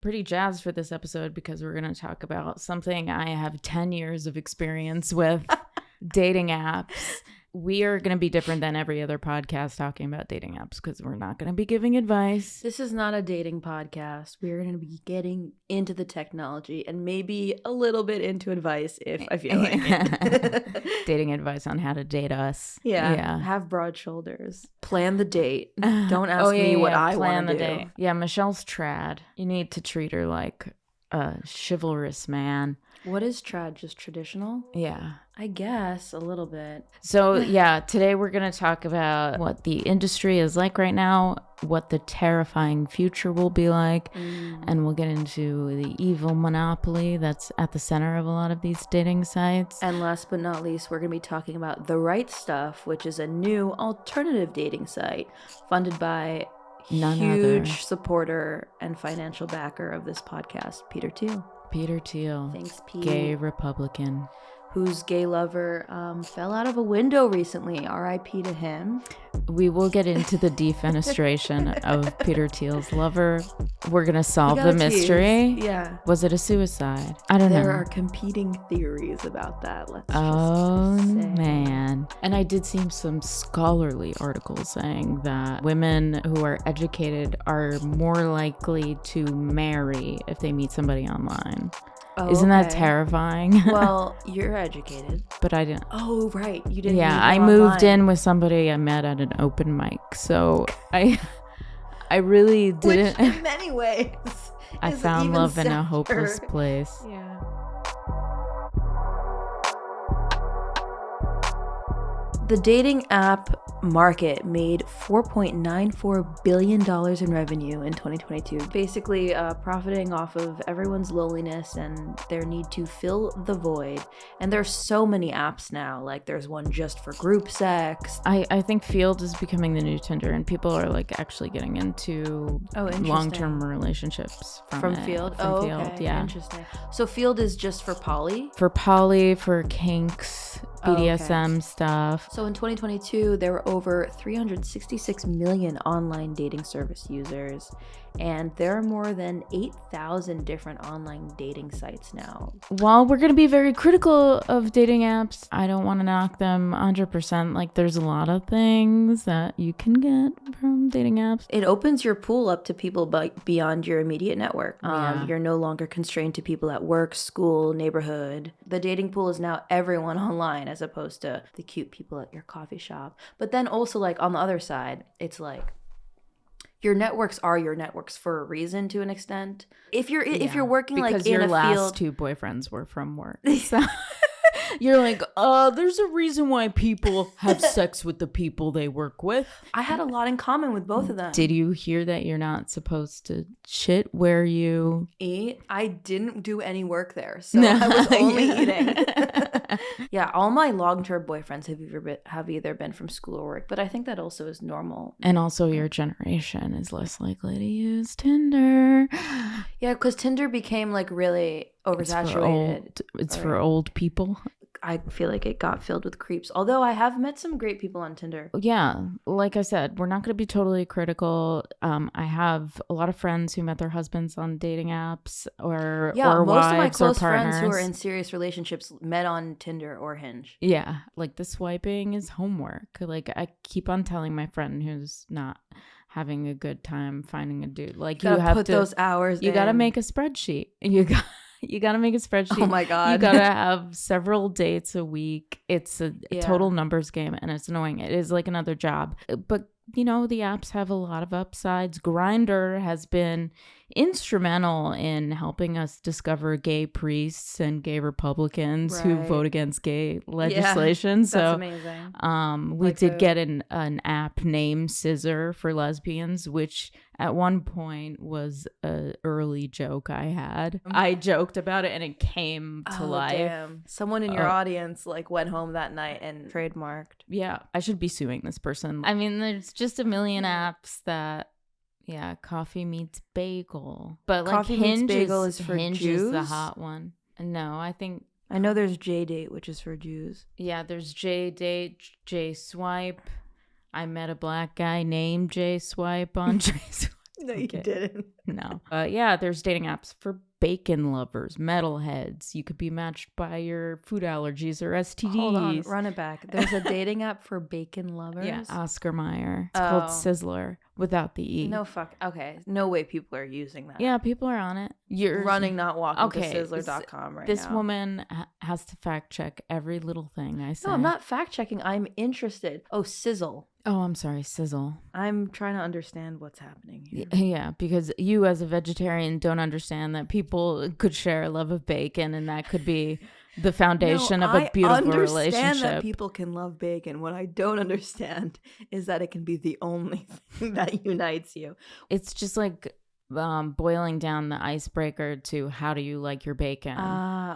pretty jazzed for this episode because we're going to talk about something I have 10 years of experience with, dating apps. We are going to be different than every other podcast talking about dating apps because we're not going to be giving advice. This is not a dating podcast. We're going to be getting into the technology and maybe a little bit into advice if I feel like it. Dating advice on how to date us. Yeah. Have broad shoulders. Plan the date. Don't ask me what I want to do. Date. Yeah, Michelle's trad. You need to treat her like a chivalrous man. What is trad? Just traditional? Yeah. I guess a little bit. So yeah, today we're going to talk about what the industry is like right now, what the terrifying future will be like, and we'll get into the evil monopoly that's at the center of a lot of these dating sites. And last but not least, we're going to be talking about The Right Stuff, which is a new alternative dating site funded by huge supporter and financial backer of this podcast, Peter Thiel. Peter Thiel. Thanks, Pete. Gay Republican. Whose gay lover fell out of a window recently. R.I.P. to him. We will get into the defenestration of Peter Thiel's lover. We're going to solve the mystery. Yeah. Was it a suicide? I don't know. There are competing theories about that. Let's just say. Man. And I did see some scholarly articles saying that women who are educated are more likely to marry if they meet somebody online. Oh, Isn't that terrifying? Well, you're educated. But I didn't. Oh, right. You didn't. Yeah, I moved in with somebody I met at an open mic. So I really didn't. Which in many ways I found love in a hopeless place. Yeah. The dating app market made $4.94 billion in revenue in 2022, basically profiting off of everyone's loneliness and their need to fill the void. And there's so many apps now, like there's one just for group sex. I think Field is becoming the new Tinder, and people are like actually getting into long-term relationships from Field. Field, okay. Yeah. Interesting. So Field is just for poly? For poly, for kinks, BDSM stuff. So in 2022, there were over 366 million online dating service users, and there are more than 8,000 different online dating sites now. While we're going to be very critical of dating apps, I don't want to knock them 100%. Like, there's a lot of things that you can get from dating apps. It opens your pool up to people beyond your immediate network. Yeah. You're no longer constrained to people at work, school, neighborhood. The dating pool is now everyone online as opposed to the cute people at your coffee shop. But then also, like, on the other side, it's like, your networks are your networks for a reason to an extent. If you're working like in a field, because your last two boyfriends were from work. So you're like, there's a reason why people have sex with the people they work with. I had a lot in common with both of them. Did you hear that you're not supposed to shit where you eat? I didn't do any work there, so I was only eating. Yeah, all my long-term boyfriends have either been from school or work, but I think that also is normal. And also your generation is less likely to use Tinder. Yeah, because Tinder became like really oversaturated. It's for old people. I feel like it got filled with creeps. Although I have met some great people on Tinder. Yeah, like I said, we're not going to be totally critical. I have a lot of friends who met their husbands on dating apps or most wives of my close or partners. friends who are in serious relationships met on Tinder or Hinge. Yeah, like the swiping is homework. Like I keep on telling my friend who's not having a good time finding a dude, like you have to put those hours. You got to make a spreadsheet. You got to make a spreadsheet. Oh my God. You got to have several dates a week. It's a total numbers game, and it's annoying. It is like another job. But, you know, the apps have a lot of upsides. Grindr has been instrumental in helping us discover gay priests and gay Republicans who vote against gay legislation. That's amazing. We did get an app named Scissor for lesbians, which at one point was an early joke I had. I joked about it and it came to life. Damn. Someone in your audience like went home that night and trademarked. Yeah, I should be suing this person. I mean, there's just a million apps that coffee meets bagel. But like Coffee Hinge meets bagel is for Hinge Jews? is the hot one. No, I know there's J-Date, which is for Jews. Yeah, there's J-Date, J-Swipe. I met a black guy named J-Swipe on J-Swipe. No, you didn't. No. Yeah, there's dating apps for bacon lovers, metalheads. You could be matched by your food allergies or STDs. Hold on, run it back. There's a dating app for bacon lovers? Yeah, Oscar Mayer. It's called Sizzler without the E. No, fuck. Okay. No way people are using that. Yeah, people are on it. You're running, not walking to Sizzler.com right this now. This woman has to fact check every little thing I say. No, I'm not fact checking. I'm interested. Oh, Sizzle. Oh, I'm sorry, Sizzle. I'm trying to understand what's happening here. Yeah, because you as a vegetarian don't understand that people could share a love of bacon, and that could be the foundation of a beautiful relationship. I understand that people can love bacon. What I don't understand is that it can be the only thing that unites you. It's just like boiling down the icebreaker to how do you like your bacon.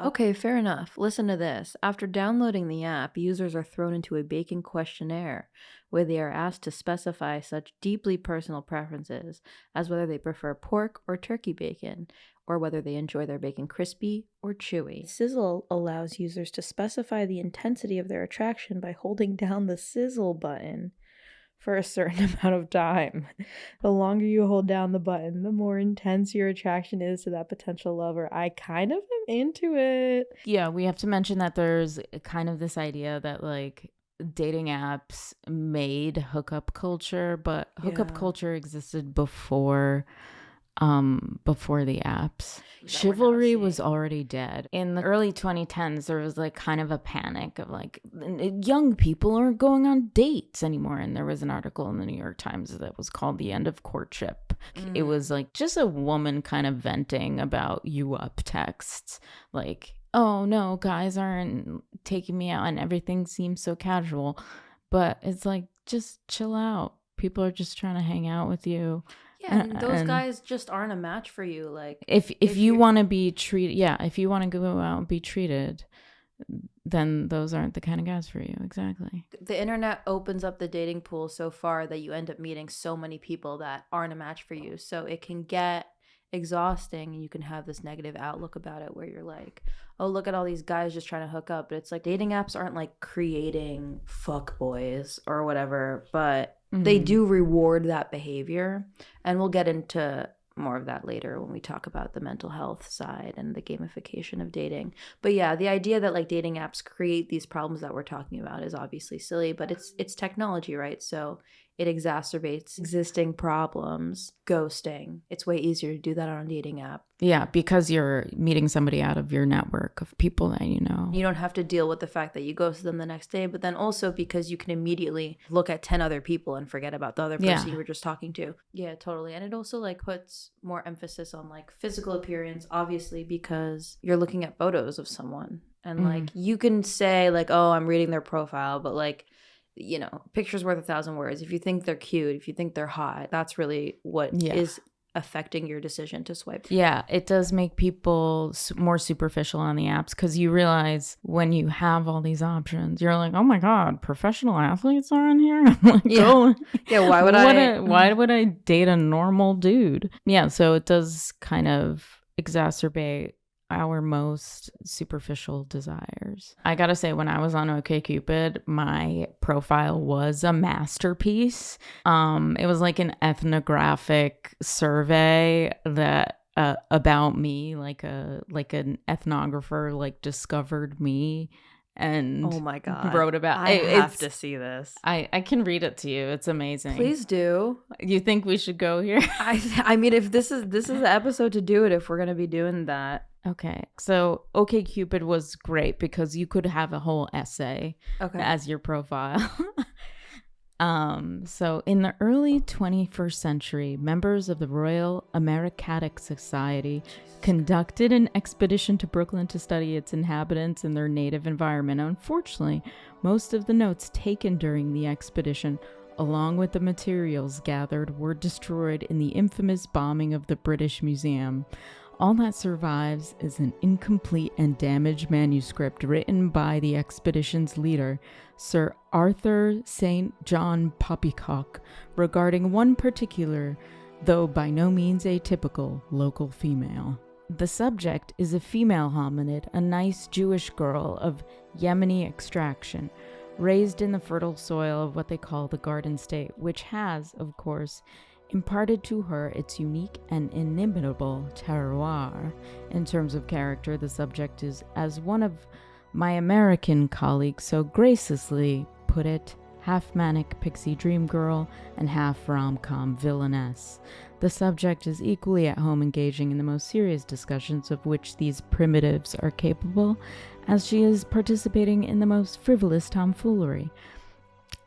Okay, fair enough. Listen to this. After downloading the app, users are thrown into a bacon questionnaire where they are asked to specify such deeply personal preferences as whether they prefer pork or turkey bacon, or whether they enjoy their bacon crispy or chewy. Sizzle allows users to specify the intensity of their attraction by holding down the sizzle button for a certain amount of time. The longer you hold down the button, the more intense your attraction is to that potential lover. I kind of am into it. Yeah, we have to mention that there's kind of this idea that like dating apps made hookup culture, but hookup culture existed before the apps. Chivalry was already dead. In the early 2010s, there was like kind of a panic of like young people aren't going on dates anymore. And there was an article in the New York Times that was called The End of Courtship. It was like just a woman kind of venting about you up texts. Like, oh no, guys aren't taking me out and everything seems so casual. But it's like, just chill out. People are just trying to hang out with you. Yeah, and those guys just aren't a match for you. Like if you want to be treated, if you want to go out and be treated, then those aren't the kind of guys for you. Exactly. The internet opens up the dating pool so far that you end up meeting so many people that aren't a match for you. So it can get exhausting, and you can have this negative outlook about it where you're like, oh, look at all these guys just trying to hook up. But it's like dating apps aren't like creating fuck boys or whatever, but they do reward that behavior. And we'll get into more of that later when we talk about the mental health side and the gamification of dating. But yeah, the idea that like dating apps create these problems that we're talking about is obviously silly, but it's technology, right? So it exacerbates existing problems. Ghosting. It's way easier to do that on a dating app. Yeah, because you're meeting somebody out of your network of people that you know. You don't have to deal with the fact that you ghosted them the next day, but then also because you can immediately look at 10 other people and forget about the other person you were just talking to. Yeah, totally. And it also like puts more emphasis on like physical appearance, obviously, because you're looking at photos of someone. And like you can say like, oh, I'm reading their profile, but like, you know, picture's worth 1,000 words. If you think they're cute, if you think they're hot, that's really what is affecting your decision to swipe. Yeah, it does make people more superficial on the apps because you realize when you have all these options, you're like, oh my God, professional athletes are on here? Like, why would I date a normal dude? Yeah, so it does kind of exacerbate our most superficial desires. I gotta say, when I was on OKCupid, my profile was a masterpiece. It was like an ethnographic survey that about me, like an ethnographer like discovered me and oh my God, wrote about. I have to see this. I can read it to you. It's amazing. Please do. You think we should go here? I mean, if this is the episode to do it, if we're gonna be doing that. Okay, so OKCupid was great because you could have a whole essay as your profile. So in the early 21st century, members of the Royal Americatic Society conducted an expedition to Brooklyn to study its inhabitants in their native environment. Unfortunately, most of the notes taken during the expedition, along with the materials gathered, were destroyed in the infamous bombing of the British Museum. All that survives is an incomplete and damaged manuscript written by the expedition's leader, Sir Arthur St. John Poppycock, regarding one particular, though by no means atypical, local female. The subject is a female hominid, a nice Jewish girl of Yemeni extraction, raised in the fertile soil of what they call the Garden State, which has, of course, imparted to her its unique and inimitable terroir. In terms of character, the subject is, as one of my American colleagues so graciously put it, half manic pixie dream girl and half rom-com villainess. The subject is equally at home engaging in the most serious discussions of which these primitives are capable, as she is participating in the most frivolous tomfoolery.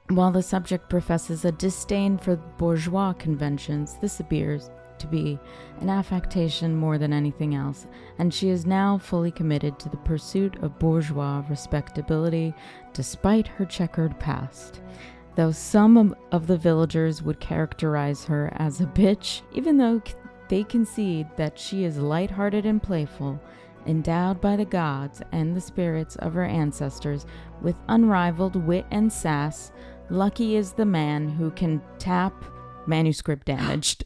While the subject professes a disdain for bourgeois conventions, this appears to be an affectation more than anything else, and she is now fully committed to the pursuit of bourgeois respectability despite her checkered past. Though some of the villagers would characterize her as a bitch, even though they concede that she is lighthearted and playful, endowed by the gods and the spirits of her ancestors with unrivaled wit and sass, lucky is the man who can tap manuscript damaged.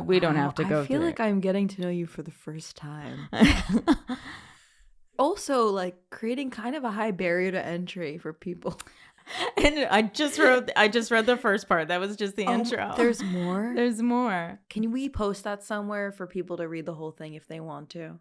We don't have to go through. I feel like I'm getting to know you for the first time. Also, like, creating kind of a high barrier to entry for people. And I just read the first part. That was just the intro. There's more? There's more. Can we post that somewhere for people to read the whole thing if they want to?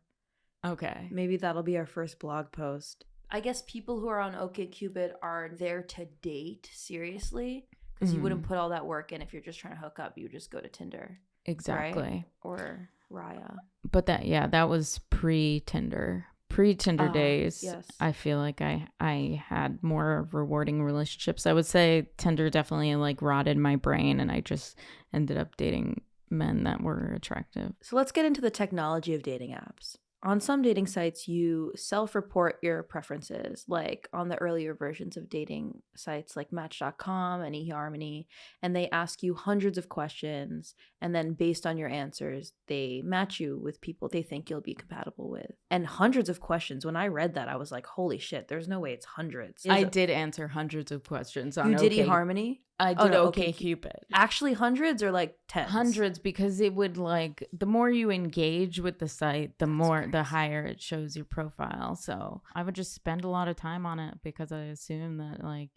Okay. Maybe that'll be our first blog post. I guess people who are on OKCupid are there to date seriously, because you wouldn't put all that work in if you're just trying to hook up. You would just go to Tinder. Exactly. Right? Or Raya. But that was pre-Tinder. Pre-Tinder days. Yes. I feel like I had more rewarding relationships. I would say Tinder definitely like rotted my brain, and I just ended up dating men that were attractive. So let's get into the technology of dating apps. On some dating sites, you self-report your preferences, like on the earlier versions of dating sites like Match.com and eHarmony, and they ask you hundreds of questions, and then based on your answers, they match you with people they think you'll be compatible with. And hundreds of questions. When I read that, I was like, holy shit, there's no way it's hundreds. I did answer hundreds of questions on You did eHarmony? I did OKCupid. Actually hundreds or like tens? Hundreds, because it would like, the more you engage with the site, the higher it shows your profile. So I would just spend a lot of time on it because I assume that like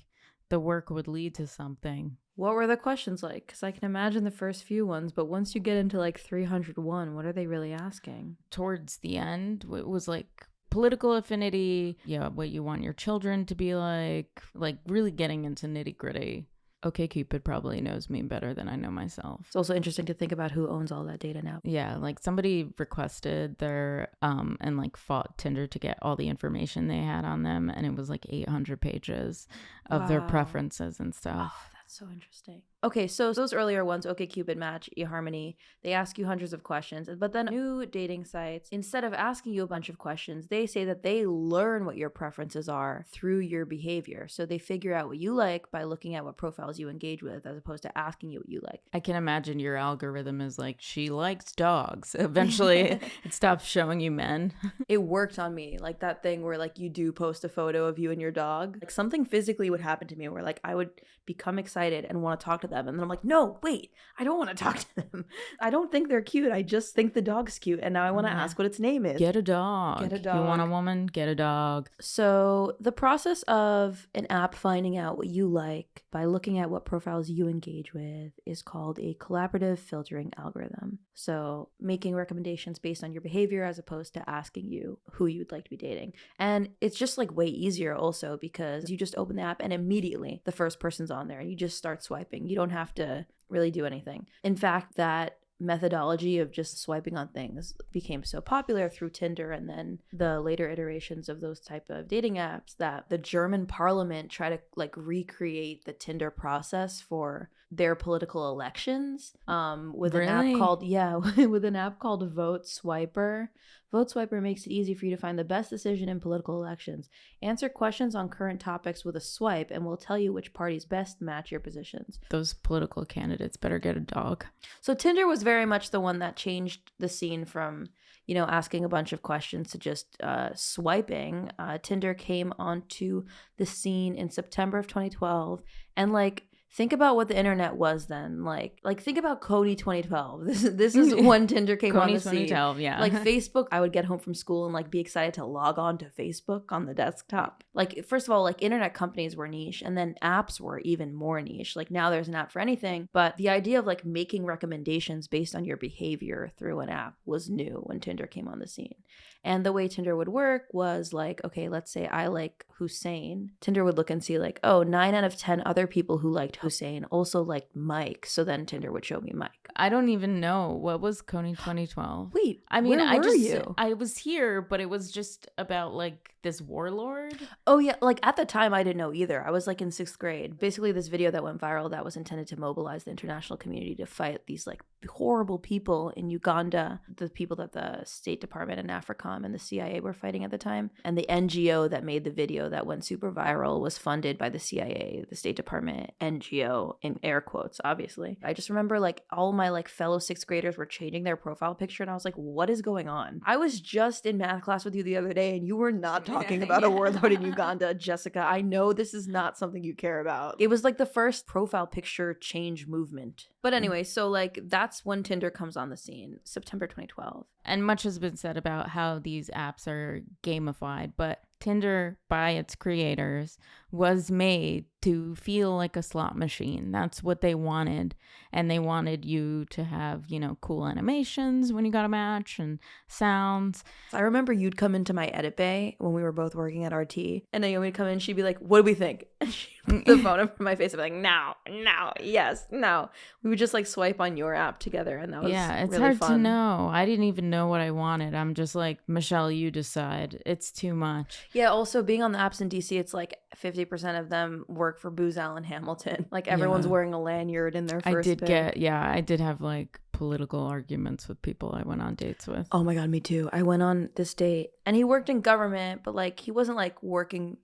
the work would lead to something. What were the questions like? Because I can imagine the first few ones, but once you get into like 301, what are they really asking? Towards the end, it was like political affinity, what you want your children to be like really getting into nitty gritty. OKCupid probably knows me better than I know myself. It's also interesting to think about who owns all that data now. Yeah, like somebody requested their and like fought Tinder to get all the information they had on them, and it was like 800 pages of their preferences and stuff. Oh, that's so interesting. Okay, so those earlier ones, OkCupid, Match, eHarmony, they ask you hundreds of questions. But then new dating sites, instead of asking you a bunch of questions, they say that they learn what your preferences are through your behavior. So they figure out what you like by looking at what profiles you engage with, as opposed to asking you what you like. I can imagine your algorithm is like, she likes dogs. Eventually, it stops showing you men. It worked on me. Like that thing where like you do post a photo of you and your dog. Like something physically would happen to me where like I would become excited and want to talk to them, and then I'm like, no, wait, I don't want to talk to them. I don't think they're cute. I just think the dog's cute, and now I want to ask what its name is. Get a dog. Get a dog. You want a woman? Get a dog. So the process of an app finding out what you like by looking at what profiles you engage with is called a collaborative filtering algorithm. So making recommendations based on your behavior as opposed to asking you who you'd like to be dating. And it's just like way easier also because you just open the app and immediately the first person's on there and you just start swiping. You don't have to really do anything. In fact, that methodology of just swiping on things became so popular through Tinder and then the later iterations of those type of dating apps that the German parliament tried to like recreate the Tinder process for their political elections with an app called with an app called Vote Swiper. Vote Swiper makes it easy for you to find the best decision in political elections. Answer questions on current topics with a swipe and we'll tell you which parties best match your positions. Those political candidates better get a dog. So Tinder was very much the one that changed the scene from, asking a bunch of questions to just swiping. Tinder came onto the scene in September of 2012 and like think about what the internet was then. Like think about Cody 2012. This is when Tinder came on the scene. 2012, yeah. Like Facebook, I would get home from school and like be excited to log on to Facebook on the desktop. Like, first of all, like internet companies were niche, and then apps were even more niche. Like now there's an app for anything, but the idea of like making recommendations based on your behavior through an app was new when Tinder came on the scene. And the way Tinder would work was like, okay, let's say I like Hussein. Tinder would look and see like, oh, 9 out of 10 other people who liked Hussein also liked Mike. So then Tinder would show me Mike. I don't even know. What was Coney 2012? Wait, I mean, where were you? I was here, but it was just about like this warlord. Oh yeah, like at the time I didn't know either. I was like in 6th grade. Basically this video that went viral that was intended to mobilize the international community to fight these like horrible people in Uganda, the people that the State Department and AFRICOM and the CIA were fighting at the time. And the NGO that made the video that went super viral was funded by the CIA, the State Department, NGO, in air quotes, obviously. I just remember like all my like fellow 6th graders were changing their profile picture, and I was like, what is going on? I was just in math class with you the other day and you were not talking about a warlord in Uganda. Jessica, I know this is not something you care about. It was like the first profile picture change movement. But anyway, so like that's when Tinder comes on the scene, September 2012. And much has been said about how these apps are gamified, but Tinder, by its creators, was made to feel like a slot machine. That's what they wanted. And they wanted you to have, you know, cool animations when you got a match and sounds. I remember you'd come into my edit bay when we were both working at RT, and Naomi would come in, she'd be like, what do we think? And she'd put the phone up in my face and be like, no, yes, no. We would just like swipe on your app together, and that was it's really hard fun. to know. I didn't even know what I wanted. I'm just like, Michele, you decide. It's too much. Yeah, also being on the apps in DC, it's like 50% of them work for Booz Allen Hamilton. Like everyone's wearing a lanyard in their first I did have like political arguments with people I went on dates with. Oh my God, me too. I went on this date and he worked in government, but like he wasn't like working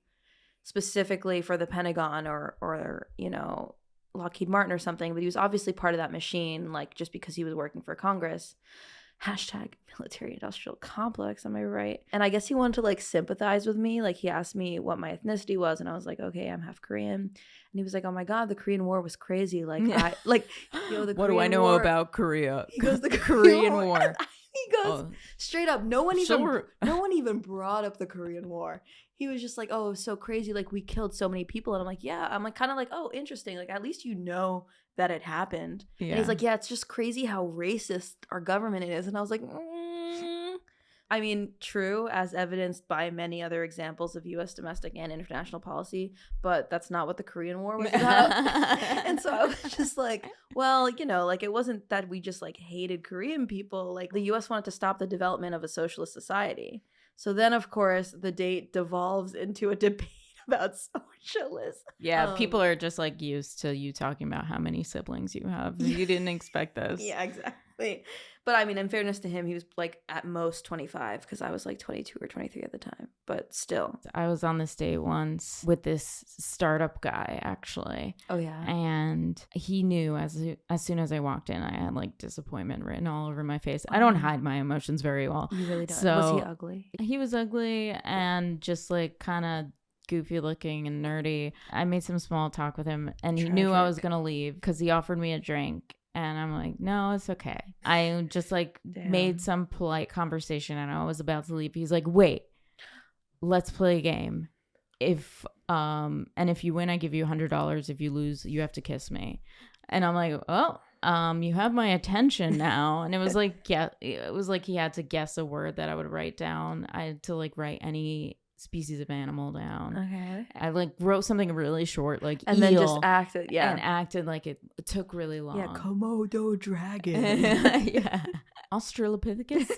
specifically for the Pentagon or you know, Lockheed Martin or something, but he was obviously part of that machine, like just because he was working for Congress. Hashtag military industrial complex, am I right? And I guess he wanted to like sympathize with me. Like he asked me what my ethnicity was, and I was like, okay, I'm half Korean. And he was like, oh my God, the Korean War was crazy. Like the what Korean do I know War, about Korea? He goes, the Korean War. He goes straight up. No one even brought up the Korean War. He was just like, oh, it was so crazy. Like we killed so many people. And I'm like, yeah. I'm like kind of like, oh, interesting. Like at least you know that it happened. Yeah. And he's like, yeah, it's just crazy how racist our government is. And I was like, I mean, true, as evidenced by many other examples of U.S. domestic and international policy, but that's not what the Korean War was about. And so I was just like, well, you know, like it wasn't that we just like hated Korean people. Like the U.S. wanted to stop the development of a socialist society. So then, of course, the date devolves into a debate about socialism. Yeah, people are just like used to you talking about how many siblings you have. You didn't expect this. Yeah, exactly. But I mean, in fairness to him, he was like at most 25 because I was like 22 or 23 at the time. But still. I was on this date once with this startup guy, actually. Oh, yeah. And he knew as soon as I walked in, I had like disappointment written all over my face. I don't hide my emotions very well. You really don't. So, was he ugly? He was ugly and just like kind of goofy looking and nerdy. I made some small talk with him and he knew I was going to leave because he offered me a drink. And I'm like, no, it's okay. I just like made some polite conversation and I was about to leave. He's like, wait, let's play a game. If you win, I give you $100. If you lose, you have to kiss me. And I'm like, oh, you have my attention now. And it was like, yeah, it was like he had to guess a word that I would write down. I had to like write any species of animal down. Okay. I like wrote something really short, like and eel, then just acted, and acted like it took really long. Yeah, Komodo dragon. Yeah, Australopithecus.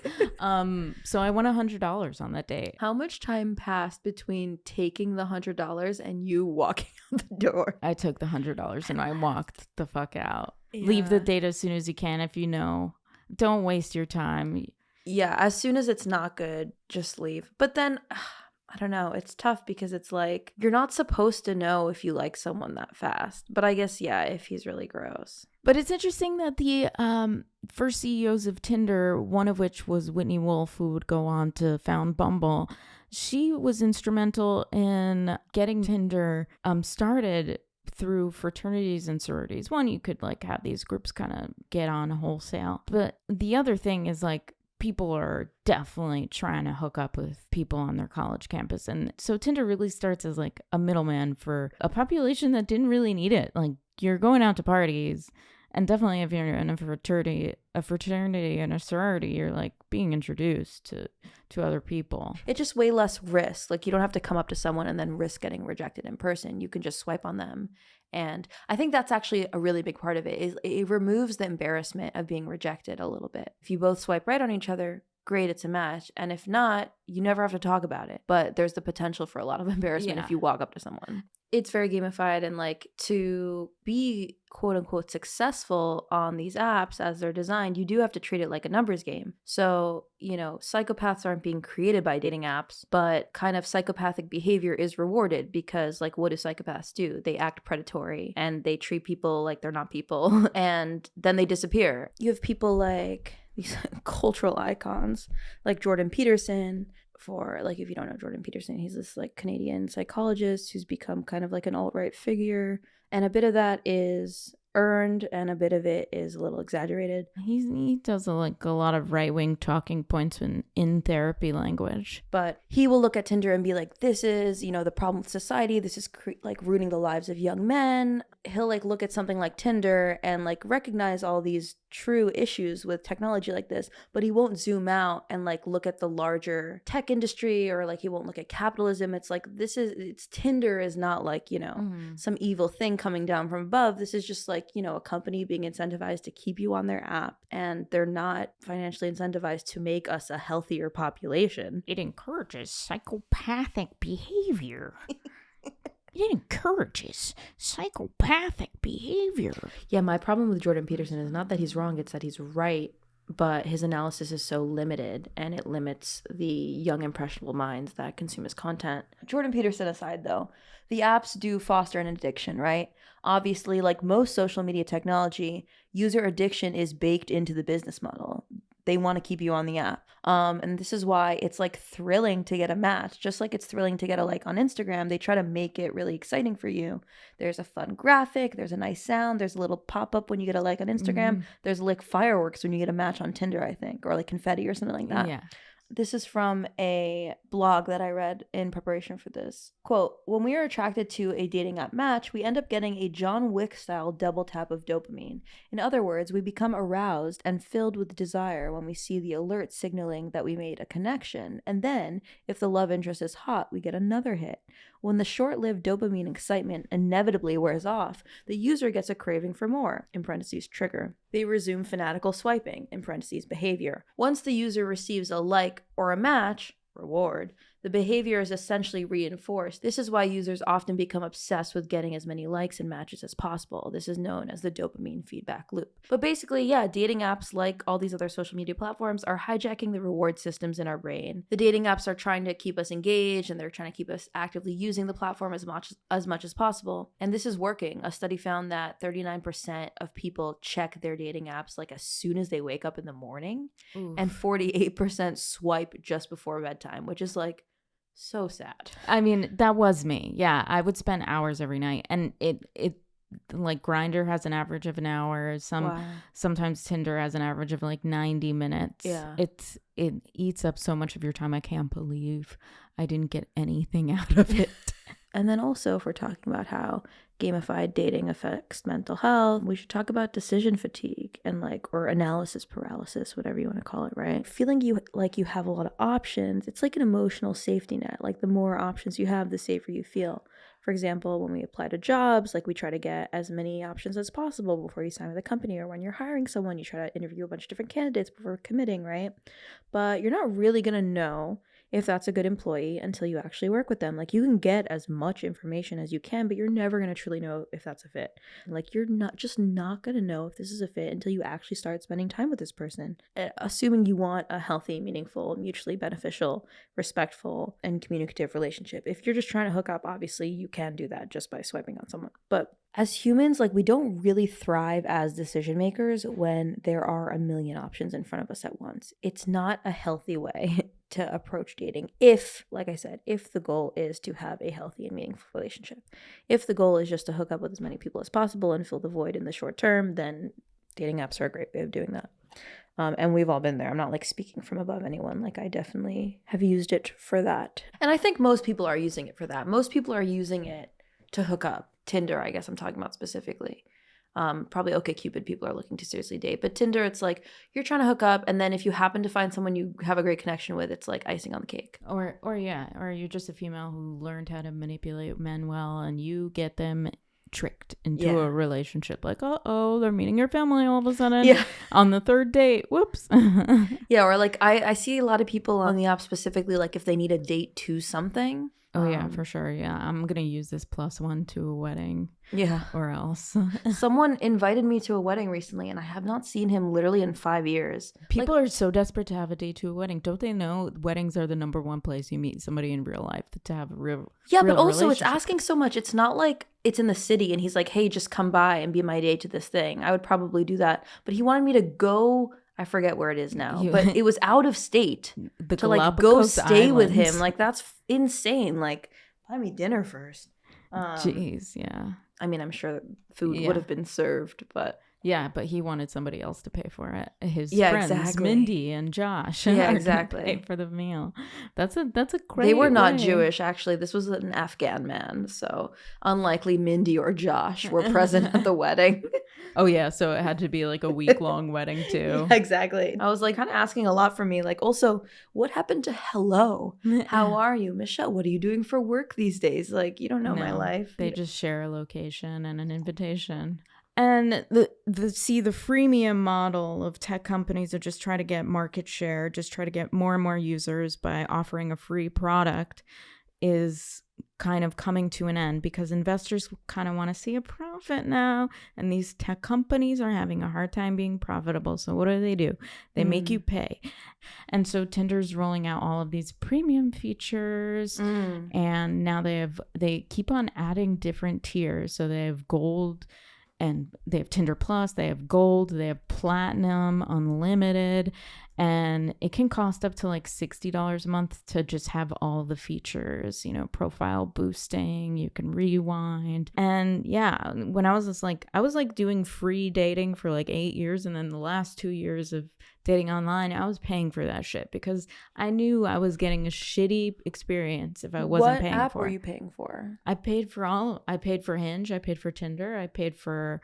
So I won $100 on that date. How much time passed between taking the $100 and you walking out the door? I took the $100 and I walked the fuck out. Yeah. Leave the date as soon as you can if you know. Don't waste your time. Yeah, as soon as it's not good, just leave. But then I don't know. It's tough because it's like you're not supposed to know if you like someone that fast. But I guess, yeah, if he's really gross. But it's interesting that the first CEOs of Tinder, one of which was Whitney Wolf, who would go on to found Bumble, she was instrumental in getting Tinder started through fraternities and sororities. One, you could like have these groups kind of get on wholesale. But the other thing is like people are definitely trying to hook up with people on their college campus. And so Tinder really starts as like a middleman for a population that didn't really need it. Like you're going out to parties, and definitely if you're in a fraternity and a sorority, you're like being introduced to other people. It's just way less risk. Like you don't have to come up to someone and then risk getting rejected in person. You can just swipe on them. And I think that's actually a really big part of it, is it removes the embarrassment of being rejected a little bit. If you both swipe right on each other, great, it's a match. And if not, you never have to talk about it. But there's the potential for a lot of embarrassment if you walk up to someone. It's very gamified, and like to be quote unquote successful on these apps as they're designed, you do have to treat it like a numbers game. So, you know, psychopaths aren't being created by dating apps, but kind of psychopathic behavior is rewarded because like what do psychopaths do? They act predatory and they treat people like they're not people and then they disappear. You have people like these cultural icons like Jordan Peterson. For like, if you don't know Jordan Peterson, he's this like Canadian psychologist who's become kind of like an alt-right figure, and a bit of that is earned and a bit of it is a little exaggerated. He does a lot of right-wing talking points in therapy language, but he will look at Tinder and be like, this is, you know, the problem with society, this is like ruining the lives of young men. He'll like look at something like Tinder and like recognize all these true issues with technology like this, but he won't zoom out and like look at the larger tech industry, or like he won't look at capitalism. It's like Tinder is not like, you know, some evil thing coming down from above. This is just like, you know, a company being incentivized to keep you on their app, and they're not financially incentivized to make us a healthier population. It encourages psychopathic behavior. It encourages psychopathic behavior. Yeah, my problem with Jordan Peterson is not that he's wrong, it's that he's right, but his analysis is so limited and it limits the young, impressionable minds that consume his content. Jordan Peterson aside, though, the apps do foster an addiction, right? Obviously, like most social media technology, user addiction is baked into the business model. They want to keep you on the app. And this is why it's like thrilling to get a match. Just like it's thrilling to get a like on Instagram, they try to make it really exciting for you. There's a fun graphic, there's a nice sound, there's a little pop-up when you get a like on Instagram. There's like fireworks when you get a match on Tinder, I think, or like confetti or something like that. Yeah. This is from a blog that I read in preparation for this. Quote, when we are attracted to a dating app match, we end up getting a John Wick-style double tap of dopamine. In other words, we become aroused and filled with desire when we see the alert signaling that we made a connection. And then, if the love interest is hot, we get another hit. When the short-lived dopamine excitement inevitably wears off, the user gets a craving for more, in parentheses, trigger. They resume fanatical swiping, in parentheses, behavior. Once the user receives a like or a match, reward, the behavior is essentially reinforced. This is why users often become obsessed with getting as many likes and matches as possible. This is known as the dopamine feedback loop. But basically, yeah, dating apps, like all these other social media platforms, are hijacking the reward systems in our brain. The dating apps are trying to keep us engaged, and they're trying to keep us actively using the platform as much as possible. And this is working. A study found that 39% of people check their dating apps like as soon as they wake up in the morning. Oof. And 48% swipe just before bedtime, which is like so sad. I mean, that was me. Yeah, I would spend hours every night, and it like Grindr has an average of an hour. Sometimes Tinder has an average of like 90 minutes. Yeah, it eats up so much of your time. I can't believe I didn't get anything out of it. And then also, if we're talking about how gamified dating affects mental health, we should talk about decision fatigue and or analysis paralysis, whatever you want to call it, right? Feeling you have a lot of options. It's like an emotional safety net. Like the more options you have, the safer you feel. For example, when we apply to jobs, we try to get as many options as possible before you sign with a company, or when you're hiring someone, you try to interview a bunch of different candidates before committing, right? But you're not really going to know if that's a good employee until you actually work with them. You can get as much information as you can, but you're never going to truly know if that's a fit. You're not going to know if this is a fit until you actually start spending time with this person. Assuming you want a healthy, meaningful, mutually beneficial, respectful, and communicative relationship. If you're just trying to hook up, obviously you can do that just by swiping on someone. But as humans, we don't really thrive as decision makers when there are a million options in front of us at once. It's not a healthy way to approach dating if, like I said, if the goal is to have a healthy and meaningful relationship. If the goal is just to hook up with as many people as possible and fill the void in the short term, then dating apps are a great way of doing that. And we've all been there. I'm not like speaking from above anyone. Like, I definitely have used it for that. And I think most people are using it for that. Most people are using it to hook up. Tinder, I guess I'm talking about specifically. Probably OKCupid people are looking to seriously date. But Tinder, it's like you're trying to hook up, and then if you happen to find someone you have a great connection with, it's like icing on the cake. Or you're just a female who learned how to manipulate men well, and you get them tricked into a relationship. Like, they're meeting your family all of a sudden on the third date. Whoops. Yeah, or like I see a lot of people on the app specifically, like if they need a date to something. Oh, yeah, for sure. Yeah, I'm going to use this +1 to a wedding. Yeah. Or else. Someone invited me to a wedding recently, and I have not seen him literally in 5 years. People are so desperate to have a date to a wedding. Don't they know weddings are the number one place you meet somebody in real life to have a real but also it's asking so much. It's not like it's in the city and he's like, hey, just come by and be my date to this thing. I would probably do that. But he wanted me to go... I forget where it is now, but it was out of state to like go stay Islands. with him. Like, that's insane. Like, buy me dinner first. Jeez, yeah. I mean, I'm sure food would have been served, but yeah, but he wanted somebody else to pay for it. His friends, exactly. Mindy and Josh. Yeah, exactly. Pay for the meal. That's a great. They were not way. Jewish, actually. This was an Afghan man, so unlikely Mindy or Josh were present at the wedding. Oh yeah, so it had to be like a week-long wedding too. Yeah, exactly. I was like kind of asking a lot from me. Like, also, what happened to hello? How are you, Michelle? What are you doing for work these days? Like, you don't know my life. They just share a location and an invitation. And the freemium model of tech companies that just try to get market share, just try to get more and more users by offering a free product is kind of coming to an end because investors kind of want to see a profit now. And these tech companies are having a hard time being profitable. So what do? They make you pay. And so Tinder's rolling out all of these premium features. And now they keep on adding different tiers. So they have gold, and they have Tinder Plus, they have Gold, they have Platinum, Unlimited, and it can cost up to like $60 a month to just have all the features, profile boosting, you can rewind. And yeah, when I was doing free dating for like 8 years, and then the last 2 years of dating online, I was paying for that shit because I knew I was getting a shitty experience if I wasn't paying for it. What app were you paying for? I paid for Hinge, I paid for Tinder, I paid for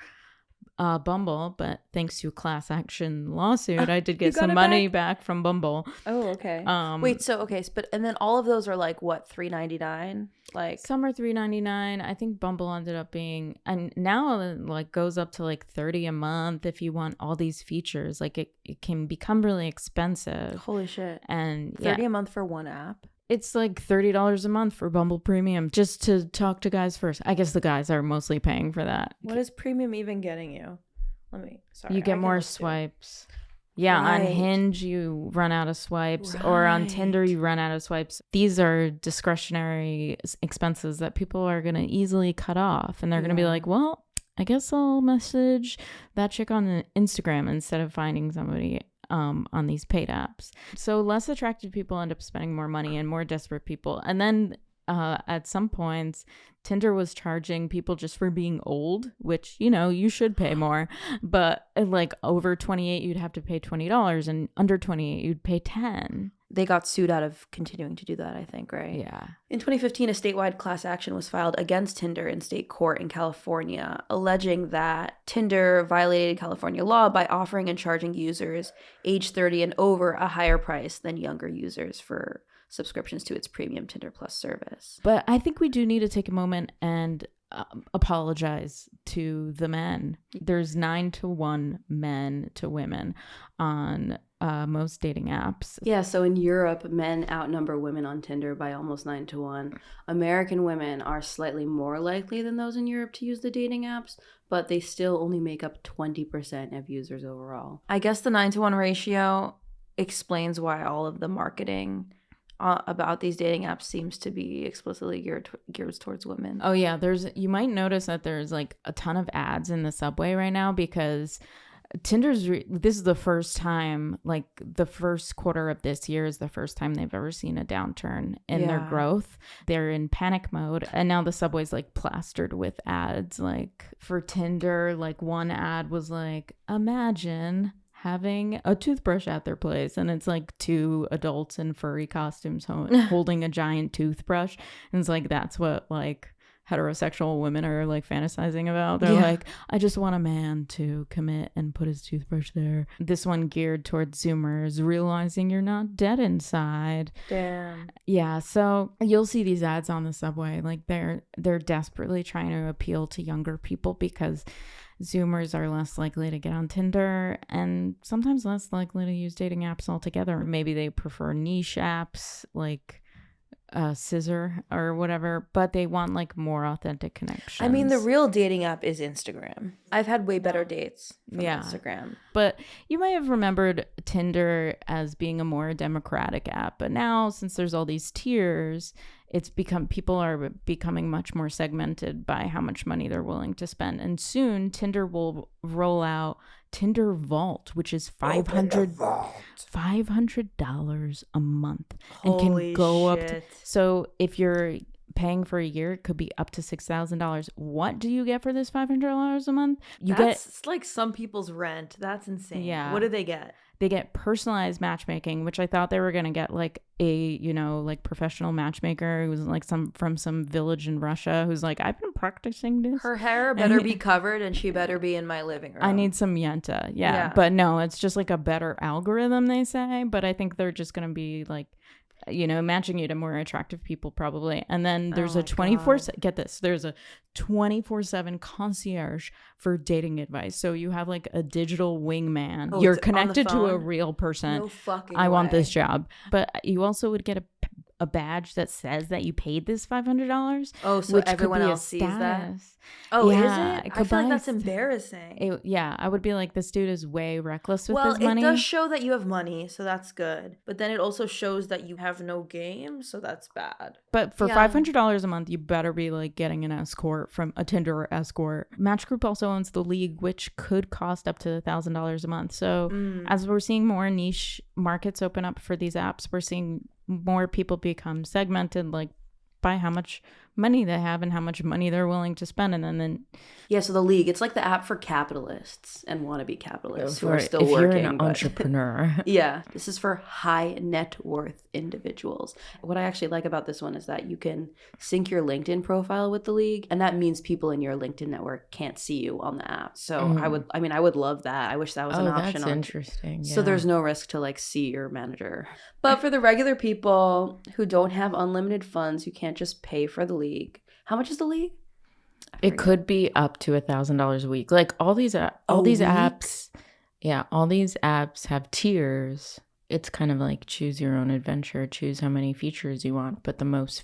Bumble, but thanks to a class action lawsuit, I did get some money back from Bumble. Oh, okay. And then all of those are like what, $3.99? Like, some are $3.99. I think Bumble ended up being, and now it like goes up to like $30 a month if you want all these features. Like it can become really expensive. Holy shit! And $30 a month for one app. It's like $30 a month for Bumble Premium just to talk to guys first. I guess the guys are mostly paying for that. What is Premium even getting you? You get more swipes. Yeah, right. On Hinge, you run out of swipes. Right. Or on Tinder, you run out of swipes. These are discretionary expenses that people are going to easily cut off. And they're going to be like, well, I guess I'll message that chick on Instagram instead of finding somebody on these paid apps. So less attractive people end up spending more money, and more desperate people. And then at some points, Tinder was charging people just for being old, which, you should pay more. But like over 28, you'd have to pay $20, and under 28, you'd pay $10. They got sued out of continuing to do that, I think, right? Yeah. In 2015, a statewide class action was filed against Tinder in state court in California, alleging that Tinder violated California law by offering and charging users age 30 and over a higher price than younger users for subscriptions to its premium Tinder Plus service. But I think we do need to take a moment and apologize to the men. There's 9-to-1 men to women on most dating apps. Yeah, so in Europe, men outnumber women on Tinder by almost 9-to-1. American women are slightly more likely than those in Europe to use the dating apps, but they still only make up 20% of users overall. I guess the 9-to-1 ratio explains why all of the marketing about these dating apps seems to be explicitly geared towards women. Oh yeah, you might notice that there's like a ton of ads in the subway right now because this is the first time, like the first quarter of this year is the first time they've ever seen a downturn in their growth. They're in panic mode. And now the subway's like plastered with ads. Like for Tinder, like one ad was like, imagine having a toothbrush at their place, and it's like two adults in furry costumes holding a giant toothbrush, and it's like that's what like heterosexual women are like fantasizing about. They're like, I just want a man to commit and put his toothbrush there. This one geared towards Zoomers, realizing you're not dead inside. Damn. Yeah, so you'll see these ads on the subway. Like they're desperately trying to appeal to younger people because Zoomers are less likely to get on Tinder and sometimes less likely to use dating apps altogether. Maybe they prefer niche apps like Scissor or whatever, but they want like more authentic connections. I mean, the real dating app is Instagram. I've had way better dates from Instagram. But you might have remembered Tinder as being a more democratic app, but now since there's all these tiers, people are becoming much more segmented by how much money they're willing to spend. And soon Tinder will roll out Tinder Vault, which is $500 a month and Holy can go shit. up to, so if you're paying for a year, it could be up to $6,000. What do you get for this $500 a month? That's like some people's rent. That's insane. Yeah. What do they get? They get personalized matchmaking, which I thought they were going to get like a, like professional matchmaker who's like from some village in Russia who's like, I've been practicing this. Her hair better be covered and she better be in my living room. I need some yenta. Yeah. But no, it's just like a better algorithm, they say. But I think they're just going to be like, matching you to more attractive people probably. And then there's there's a 24/7 concierge for dating advice. So you have like a digital wingman. You're connected to a real person. No fucking I want way. this job. But you also would get a badge that says that you paid this $500. Oh, so everyone else sees that? Oh, yeah, is it? I feel like that's embarrassing. I would be like, this dude is way reckless with his money. Well, it does show that you have money, so that's good. But then it also shows that you have no game, so that's bad. But for $500 a month, you better be like getting an escort from a Tinder escort. Match Group also owns The League, which could cost up to $1,000 a month. So as we're seeing more niche markets open up for these apps, we're seeing more people become segmented, like by how much money they have and how much money they're willing to spend. And then so The League, it's like the app for capitalists and wannabe capitalists who are still if working. You're an entrepreneur. This is for high net worth individuals. What I actually like about this one is that you can sync your LinkedIn profile with The League, and that means people in your LinkedIn network can't see you on the app. So I would love that. I wish that was an option. That's interesting. So there's no risk to like see your manager. But for the regular people who don't have unlimited funds, who can't just pay for The League, how much is The League? It could be up to $1,000 a week. Like all these apps have tiers. It's kind of like choose your own adventure, choose how many features you want, but the max is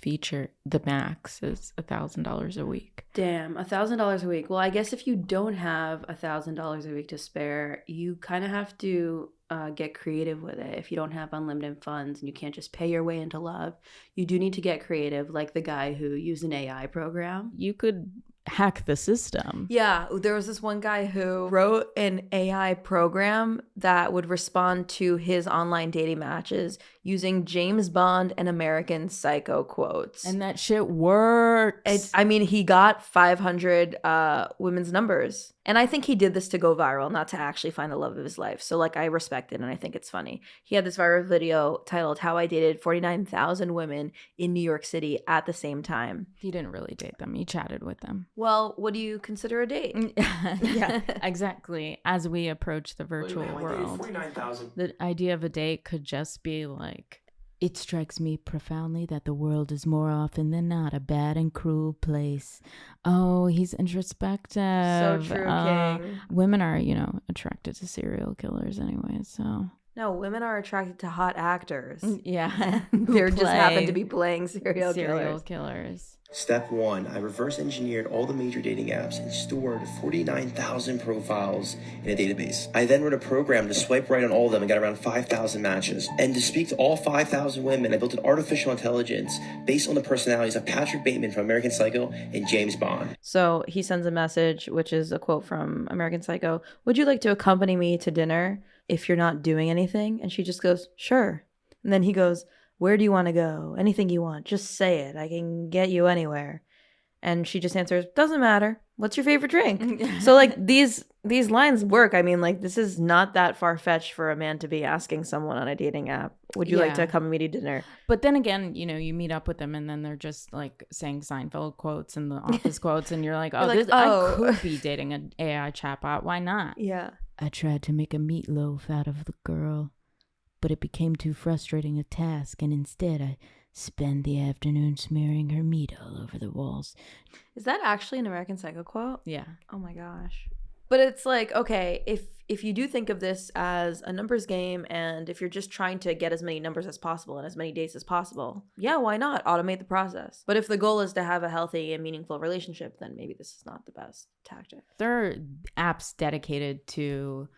$1,000 a week. Damn, $1,000 a week. Well, I guess if you don't have $1,000 a week to spare, you kind of have to get creative with it. If you don't have unlimited funds and you can't just pay your way into love, you do need to get creative, like the guy who used an AI program. You could hack the system. Yeah, there was this one guy who wrote an AI program that would respond to his online dating matches using James Bond and American Psycho quotes. And that shit works. He got 500 women's numbers. And I think he did this to go viral, not to actually find the love of his life. So, like, I respect it and I think it's funny. He had this viral video titled How I Dated 49,000 Women in New York City at the Same Time. He didn't really date them. He chatted with them. Well, what do you consider a date? Yeah, exactly. As we approach the virtual world, the idea of a date could just be like, it strikes me profoundly that the world is more often than not a bad and cruel place. Oh, he's introspective. So true, King. Women are, attracted to serial killers anyway, so No, women are attracted to hot actors. Yeah. They just happen to be playing serial killers. killers. Step 1, I reverse engineered all the major dating apps and stored 49,000 profiles in a database. I then wrote a program to swipe right on all of them and got around 5,000 matches. And to speak to all 5,000 women, I built an artificial intelligence based on the personalities of Patrick Bateman from American Psycho and James Bond. So he sends a message, which is a quote from American Psycho. Would you like to accompany me to dinner if you're not doing anything? And she just goes, sure. And then he goes, where do you want to go? Anything you want. Just say it. I can get you anywhere. And she just answers, doesn't matter. What's your favorite drink? So like these lines work. I mean, like this is not that far-fetched for a man to be asking someone on a dating app, would you like to come with me to dinner? But then again, you know, you meet up with them and then they're just like saying Seinfeld quotes and the Office quotes and you're like, oh, I could be dating an AI chatbot. Why not? Yeah. I tried to make a meatloaf out of the girl, but it became too frustrating a task, and instead I spend the afternoon smearing her meat all over the walls. Is that actually an American Psycho quote? Yeah. Oh my gosh. But it's like, okay, if you do think of this as a numbers game and if you're just trying to get as many numbers as possible and as many dates as possible, yeah, why not automate the process? But if the goal is to have a healthy and meaningful relationship, then maybe this is not the best tactic. There are apps dedicated to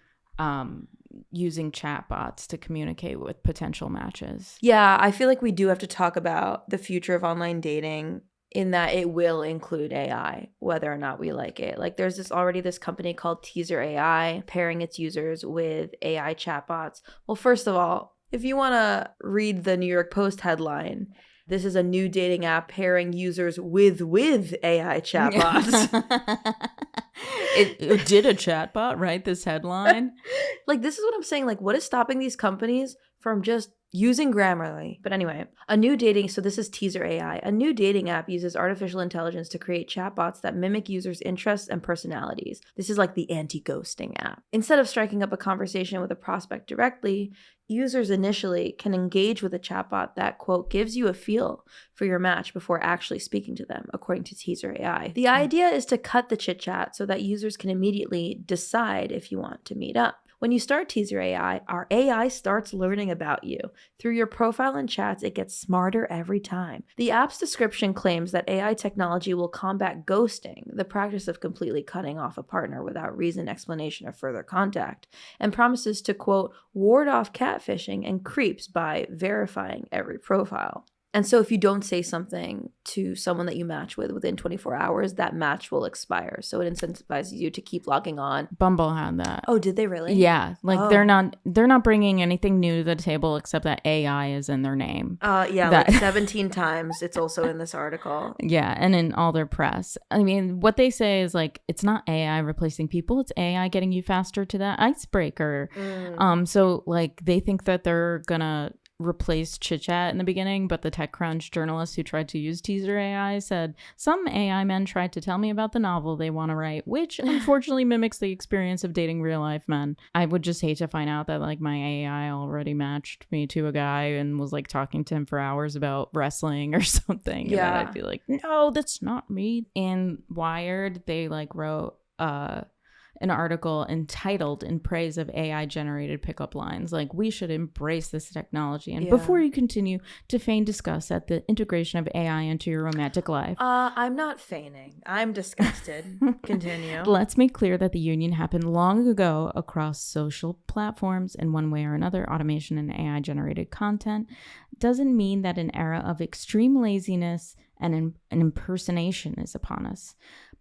using chatbots to communicate with potential matches. Yeah, I feel like we do have to talk about the future of online dating in that it will include AI, whether or not we like it. Like there's this company called Teaser AI pairing its users with AI chatbots. Well, first of all, if you want to read the New York Post headline, this is a new dating app pairing users with AI chatbots. It did a chatbot write this headline? Like, this is what I'm saying. Like, what is stopping these companies from just using Grammarly? But anyway, so this is Teaser AI. A new dating app uses artificial intelligence to create chatbots that mimic users' interests and personalities. This is like the anti-ghosting app. Instead of striking up a conversation with a prospect directly, users initially can engage with a chatbot that, quote, gives you a feel for your match before actually speaking to them, according to Teaser AI. The idea is to cut the chit-chat so that users can immediately decide if you want to meet up. When you start Teaser AI, our AI starts learning about you. Through your profile and chats, it gets smarter every time. The app's description claims that AI technology will combat ghosting, the practice of completely cutting off a partner without reason, explanation, or further contact, and promises to, quote, ward off catfishing and creeps by verifying every profile. And so if you don't say something to someone that you match with within 24 hours, that match will expire. So it incentivizes you to keep logging on. Bumble had that. Oh, did they really? Yeah. Like they're not bringing anything new to the table except that AI is in their name. Yeah, like 17 times it's also in this article. Yeah, and in all their press. I mean, what they say is like, it's not AI replacing people, it's AI getting you faster to that icebreaker. So like they think that they're gonna replace chit chat in the beginning, but the TechCrunch journalist who tried to use Teaser AI said some AI men tried to tell me about the novel they want to write, which unfortunately mimics the experience of dating real life men. I would just hate to find out that like my AI already matched me to a guy and was like talking to him for hours about wrestling or something. Yeah, and I'd be like, no, that's not me. In Wired, they like wrote an article entitled in praise of AI generated pickup lines. Like, we should embrace this technology. And before you continue to feign disgust at the integration of AI into your romantic life. I'm not feigning. I'm disgusted. Continue. Let's make clear that the union happened long ago across social platforms in one way or another. Automation and AI generated content doesn't mean that an era of extreme laziness and an impersonation is upon us.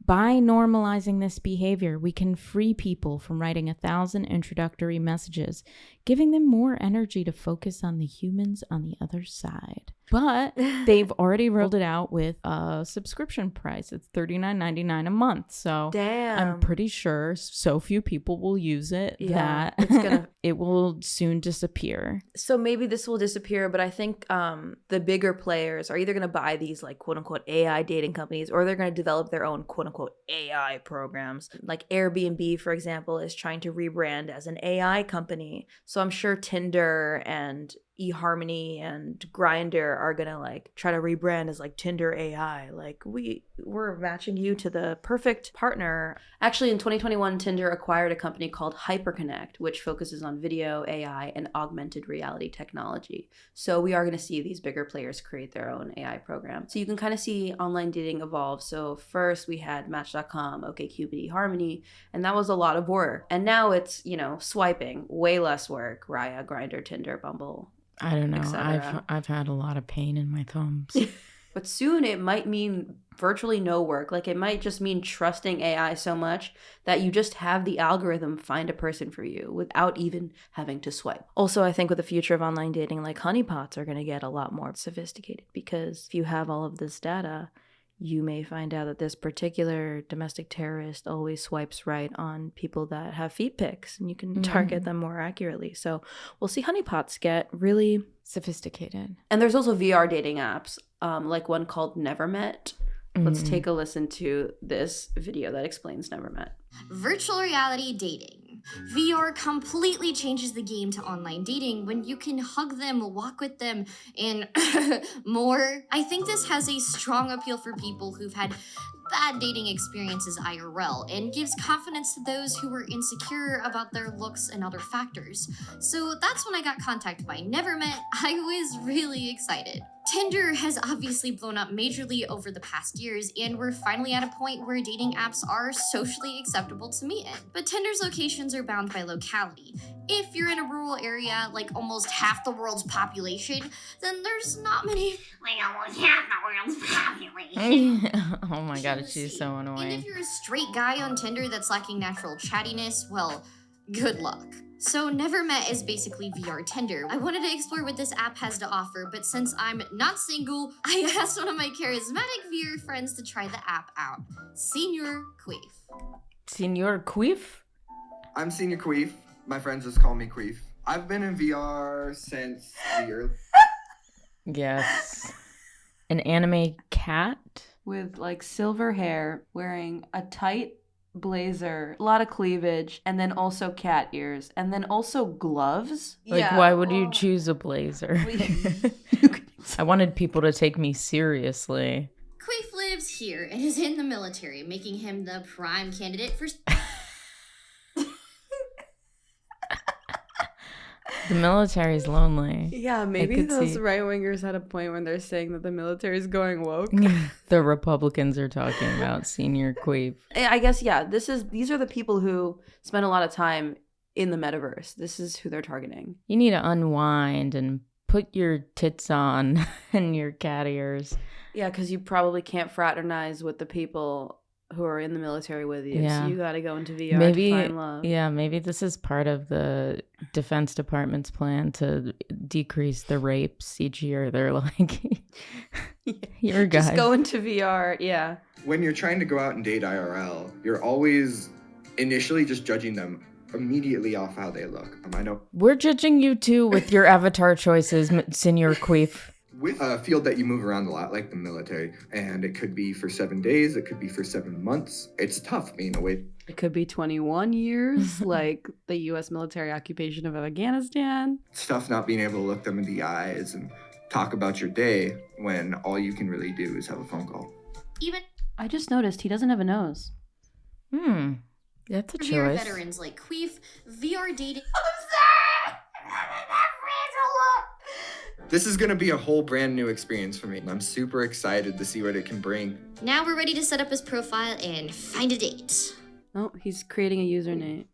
By normalizing this behavior, we can free people from writing 1,000 introductory messages, giving them more energy to focus on the humans on the other side. But they've already rolled it out with a subscription price. It's $39.99 a month. So damn, I'm pretty sure so few people will use it that it will soon disappear. So maybe this will disappear, but I think the bigger players are either going to buy these like quote unquote AI dating companies, or they're going to develop their own quote unquote AI programs. Like Airbnb, for example, is trying to rebrand as an AI company. So I'm sure Tinder and eHarmony and Grindr are gonna like try to rebrand as like Tinder AI. Like we're matching you to the perfect partner. Actually, in 2021, Tinder acquired a company called Hyperconnect, which focuses on video, AI, and augmented reality technology. So we are gonna see these bigger players create their own AI program. So you can kind of see online dating evolve. So first we had Match.com, OKCupid, eHarmony, and that was a lot of work. And now it's, swiping, way less work. Raya, Grindr, Tinder, Bumble. I don't know. I've had a lot of pain in my thumbs. But soon it might mean virtually no work. Like it might just mean trusting AI so much that you just have the algorithm find a person for you without even having to swipe. Also, I think with the future of online dating, like honeypots are going to get a lot more sophisticated, because if you have all of this data, you may find out that this particular domestic terrorist always swipes right on people that have feet pics, and you can target them more accurately. So we'll see honeypots get really sophisticated. And there's also VR dating apps, like one called Never Met. Let's take a listen to this video that explains Never Met. Virtual reality dating. VR completely changes the game to online dating when you can hug them, walk with them, and more. I think this has a strong appeal for people who've had bad dating experiences IRL and gives confidence to those who were insecure about their looks and other factors. So that's when I got contacted by Never Met. I was really excited. Tinder has obviously blown up majorly over the past years, and we're finally at a point where dating apps are socially acceptable to meet in. But Tinder's locations are bound by locality. If you're in a rural area, like almost half the world's population, then there's not many, like almost half the world's population. Oh my god, she's so annoying. And if you're a straight guy on Tinder that's lacking natural chattiness, well, good luck. So Never Met is basically VR Tinder. I wanted to explore what this app has to offer, but since I'm not single, I asked one of my charismatic VR friends to try the app out. Senior Queef. Senior Queef? I'm Senior Queef. My friends just call me Queef. I've been in VR since the early... Yes. An anime cat? With like silver hair, wearing a tight blazer, a lot of cleavage, and then also cat ears, and then also gloves. Like, why would you choose a blazer? I wanted people to take me seriously. Queef lives here and is in the military, making him the prime candidate for... The military's lonely. Yeah, maybe those right-wingers had a point when they're saying that the military is going woke. The Republicans are talking about Senior Queef. I guess, yeah, these are the people who spend a lot of time in the metaverse. This is who they're targeting. You need to unwind and put your tits on and your cat ears. Yeah, because you probably can't fraternize with the people who are in the military with you. Yeah. So you got to go into VR to find love. Yeah, maybe this is part of the Defense Department's plan to decrease the rapes each year. They're like, your guys. Just go into VR, yeah. When you're trying to go out and date IRL, you're always initially just judging them immediately off how they look. I know. We're judging you too with your avatar choices, Senior Queef. With a field that you move around a lot, like the military, and it could be for 7 days, it could be for 7 months. It's tough being away. It could be 21 years, like the U.S. military occupation of Afghanistan. It's tough not being able to look them in the eyes and talk about your day when all you can really do is have a phone call. I just noticed he doesn't have a nose. That's a choice. VR veterans like Queef, VR dating... This is going to be a whole brand new experience for me. I'm super excited to see what it can bring. Now we're ready to set up his profile and find a date. Oh, he's creating a username.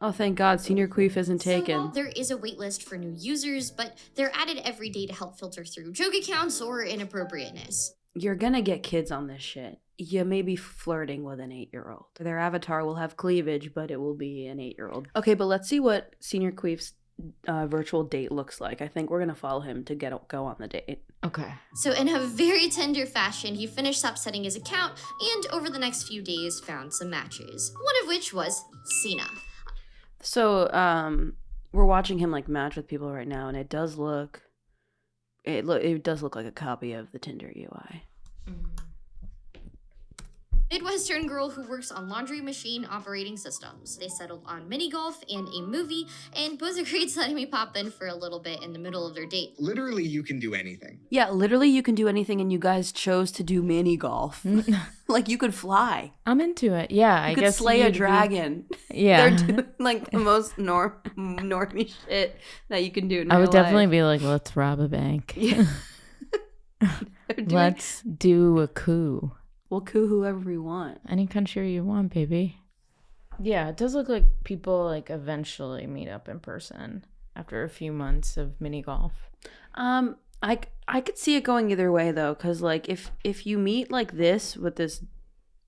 Oh, thank God, Senior Queef isn't taken. So there is a waitlist for new users, but they're added every day to help filter through joke accounts or inappropriateness. You're gonna get kids on this shit. You may be flirting with an 8-year-old. Their avatar will have cleavage, but it will be an 8-year-old. Okay, but let's see what Senior Queef's virtual date looks like. I think we're gonna follow him to go on the date. Okay. So in a very tender fashion, he finished up setting his account and over the next few days found some matches. One of which was Cena. So we're watching him like match with people right now, and it does look like a copy of the Tinder UI. Midwestern girl who works on laundry machine operating systems. They settled on mini golf and a movie, and both agreed to letting me pop in for a little bit in the middle of their date. Literally, you can do anything. Yeah, literally you can do anything, and you guys chose to do mini golf. Like, you could fly. I'm into it. Yeah, You could slay a dragon. Yeah. They're doing like the most normie shit that you can do in I real would definitely life. be like, let's rob a bank. Yeah. Let's do a coup. We'll coup whoever we want. Any country you want, baby. Yeah, it does look like people like eventually meet up in person after a few months of mini golf. I could see it going either way though, because like if you meet like this with this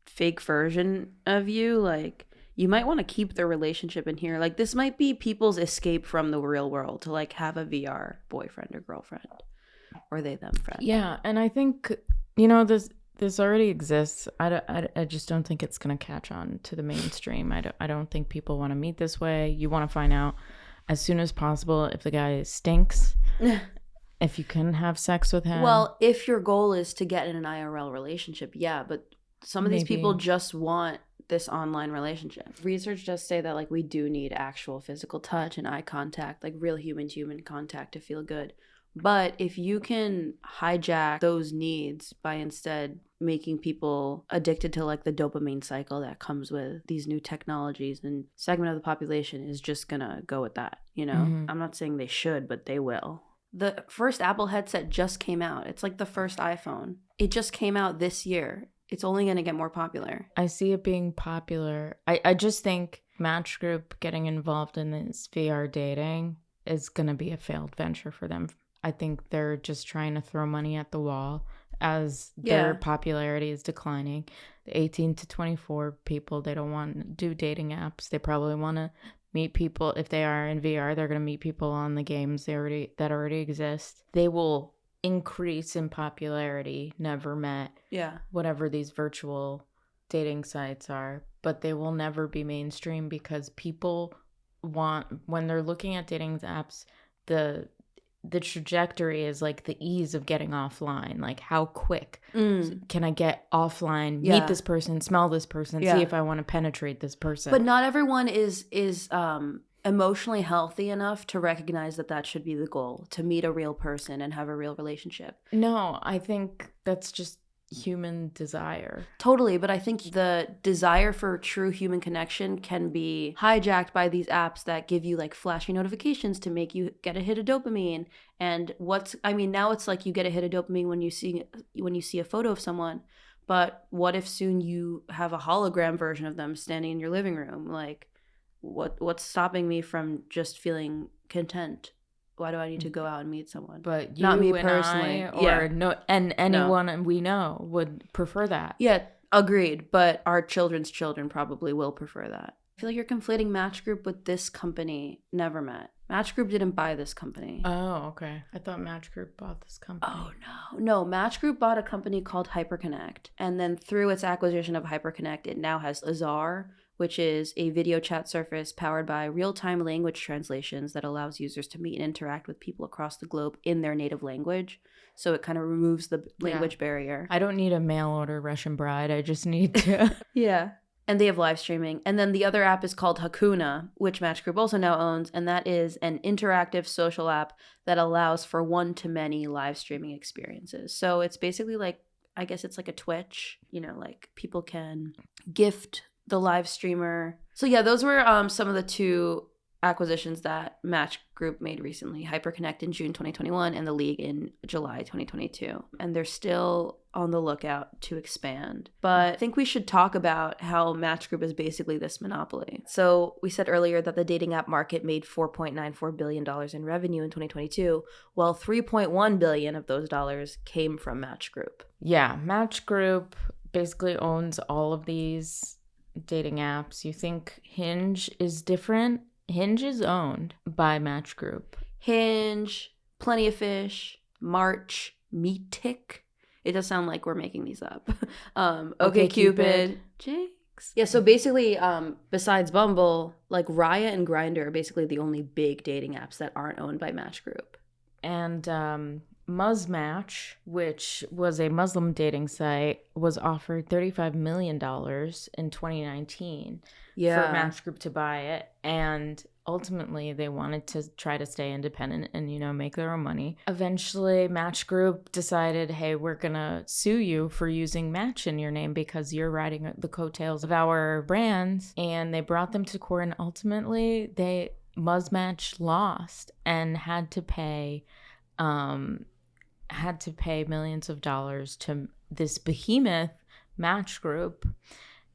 fake version of you, like you might want to keep the relationship in here. Like this might be people's escape from the real world to like have a VR boyfriend or girlfriend, or they them friend. Yeah, and I think this already exists. I just don't think it's gonna catch on to the mainstream. I don't think people want to meet this way. You want to find out as soon as possible if the guy stinks. If you can have sex with him. Well, if your goal is to get in an IRL relationship, yeah, but some of these people just want this online relationship. Research does say that like we do need actual physical touch and eye contact, like real human contact to feel good. But if you can hijack those needs by instead making people addicted to like the dopamine cycle that comes with these new technologies, and segment of the population is just gonna go with that, you know? Mm-hmm. I'm not saying they should, but they will. The first Apple headset just came out. It's like the first iPhone. It just came out this year. It's only going to get more popular. I see it being popular. I just think Match Group getting involved in this VR dating is going to be a failed venture for them. I think they're just trying to throw money at the wall as their popularity is declining. The 18 to 24 people, they don't want to do dating apps. They probably want to meet people. If they are in VR, they're going to meet people on the games that already exist. They will increase in popularity, never met. Yeah. Whatever these virtual dating sites are, but they will never be mainstream because people want, when they're looking at dating apps, the trajectory is like the ease of getting offline. Like how quick can I get offline, meet this person, smell this person, see if I want to penetrate this person. But not everyone is emotionally healthy enough to recognize that should be the goal, to meet a real person and have a real relationship. No, I think that's just human desire. Totally, but I think the desire for true human connection can be hijacked by these apps that give you like flashy notifications to make you get a hit of dopamine. And now it's like you get a hit of dopamine when you see a photo of someone, but what if soon you have a hologram version of them standing in your living room? Like what's stopping me from just feeling content? Why do I need to go out and meet someone? But you, not me and personally, anyone we know would prefer that. Yeah, agreed. But our children's children probably will prefer that. I feel like you're conflating Match Group with this company. Never met. Match Group didn't buy this company. Oh, okay. I thought Match Group bought this company. Oh, no. Match Group bought a company called HyperConnect. And then through its acquisition of HyperConnect, it now has Azar, which is a video chat surface powered by real-time language translations that allows users to meet and interact with people across the globe in their native language. So it kind of removes the language barrier. I don't need a mail-order Russian bride. I just need to... Yeah. And they have live streaming. And then the other app is called Hakuna, which Match Group also now owns. And that is an interactive social app that allows for one-to-many live streaming experiences. So it's basically like, I guess it's like a Twitch, like people can gift the live streamer. So yeah, those were some of the two acquisitions that Match Group made recently. HyperConnect in June 2021 and The League in July 2022. And they're still on the lookout to expand. But I think we should talk about how Match Group is basically this monopoly. So we said earlier that the dating app market made $4.94 billion in revenue in 2022, while $3.1 billion of those dollars came from Match Group. Yeah, Match Group basically owns all of these dating apps. You think Hinge is different? Hinge is owned by Match Group. Hinge, Plenty of Fish, March, Meetic. It does sound like we're making these up. OKCupid, Jinx. Yeah, so basically, besides Bumble, like Raya and Grindr are basically the only big dating apps that aren't owned by Match Group. And Muzzmatch, which was a Muslim dating site, was offered $35 million in 2019 for Match Group to buy it. And ultimately, they wanted to try to stay independent and, make their own money. Eventually, Match Group decided, hey, we're going to sue you for using Match in your name because you're riding the coattails of our brands. And they brought them to court, and ultimately, Muzzmatch lost and had to pay millions of dollars to this behemoth Match Group.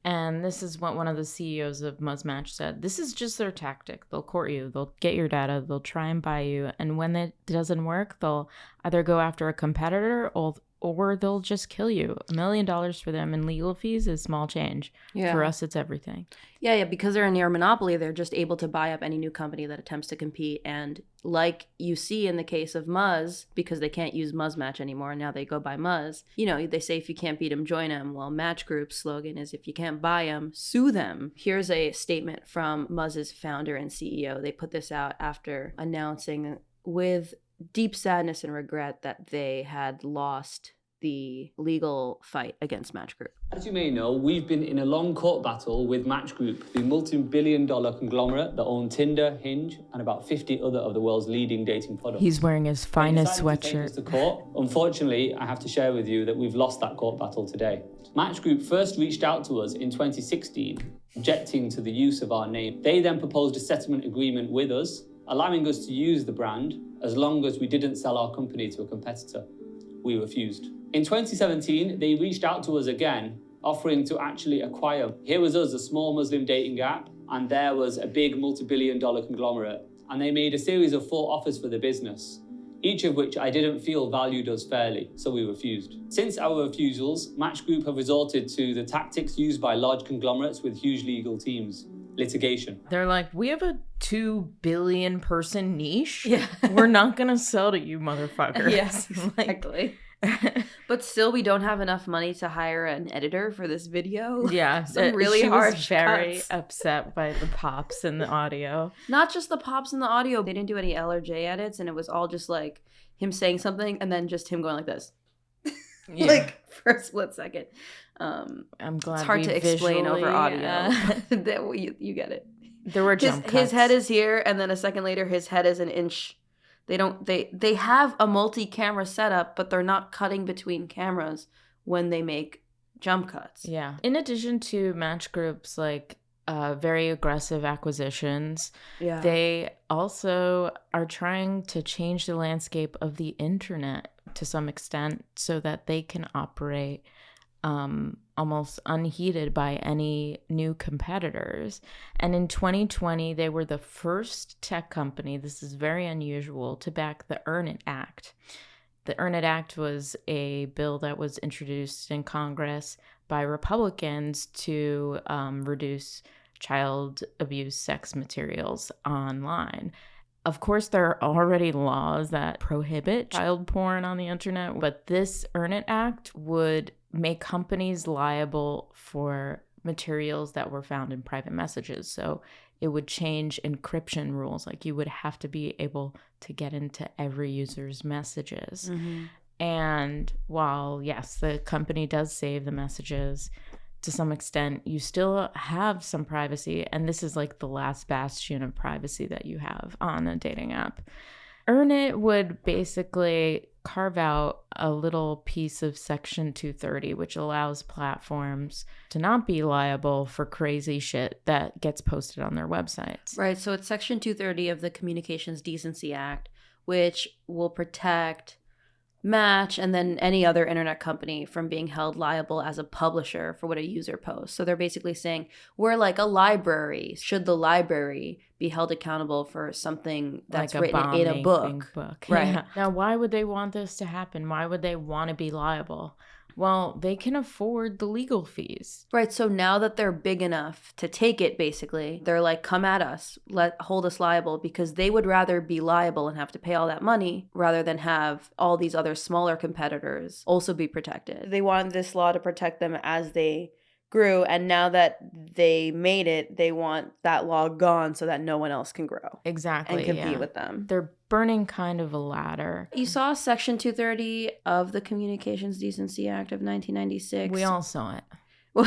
And this is what one of the CEOs of Muzzmatch said. This is just their tactic. They'll court you. They'll get your data. They'll try and buy you. And when it doesn't work, they'll either go after a competitor or they'll just kill you. $1 million for them in legal fees is small change. Yeah. For us, it's everything. Yeah, because they're a near monopoly, they're just able to buy up any new company that attempts to compete. And like you see in the case of Muzz, because they can't use Muzzmatch anymore, now they go by Muzz. They say if you can't beat them, join them. Well, Match Group's slogan is if you can't buy them, sue them. Here's a statement from Muzz's founder and CEO. They put this out after announcing with deep sadness and regret that they had lost the legal fight against Match Group. As you may know, we've been in a long court battle with Match Group, the multi-billion-dollar conglomerate that own Tinder, Hinge, and about 50 other of the world's leading dating products. He's wearing his finest sweatshirt. To court. Unfortunately, I have to share with you that we've lost that court battle today. Match Group first reached out to us in 2016, objecting to the use of our name. They then proposed a settlement agreement with us, allowing us to use the brand as long as we didn't sell our company to a competitor. We refused. In 2017, they reached out to us again, offering to actually acquire. Here was us, a small Muslim dating app, and there was a big multi-billion-dollar conglomerate. And they made a series of 4 offers for the business, each of which I didn't feel valued us fairly, so we refused. Since our refusals, Match Group have resorted to the tactics used by large conglomerates with huge legal teams. Litigation. They're like, we have a 2 billion person niche. Yeah. We're not going to sell to you, motherfuckers. Yes, exactly. But still, we don't have enough money to hire an editor for this video. Yeah. Some really she harsh was very cuts. upset by the pops in the audio. Not just the pops in the audio. They didn't do any L or J edits, and it was all just like him saying something and then just him going like this. Yeah. Like for a split second. I'm glad it's hard to explain over audio. That you get it. There were jump cuts. His head is here, and then a second later, his head is an inch. They have a multi-camera setup, but they're not cutting between cameras when they make jump cuts. Yeah. In addition to Match Group's very aggressive acquisitions, they also are trying to change the landscape of the internet to some extent so that they can operate almost unheeded by any new competitors. And in 2020, they were the first tech company, this is very unusual, to back the Earn It Act. The Earn It Act was a bill that was introduced in Congress by Republicans to reduce child abuse sex materials online. Of course, there are already laws that prohibit child porn on the internet, but this Earn It Act would make companies liable for materials that were found in private messages. So it would change encryption rules. Like you would have to be able to get into every user's messages. Mm-hmm. And while, yes, the company does save the messages to some extent, you still have some privacy. And this is like the last bastion of privacy that you have on a dating app. Earn It would basically carve out a little piece of Section 230, which allows platforms to not be liable for crazy shit that gets posted on their websites. Right. So it's Section 230 of the Communications Decency Act, which will protect Match and then any other internet company from being held liable as a publisher for what a user posts. So they're basically saying we're like a library. Should the library be held accountable for something that's like written in a book? Right. Yeah. Now, why would they want this to happen? Why would they want to be liable? Well, they can afford the legal fees. Right. So now that they're big enough to take it, basically, they're like, come at us, hold us liable, because they would rather be liable and have to pay all that money rather than have all these other smaller competitors also be protected. They wanted this law to protect them as they grew, and now that they made it, they want that law gone so that no one else can grow. Exactly. And compete with them. They're burning kind of a ladder. You saw Section 230 of the Communications Decency Act of 1996. We all saw it. Well,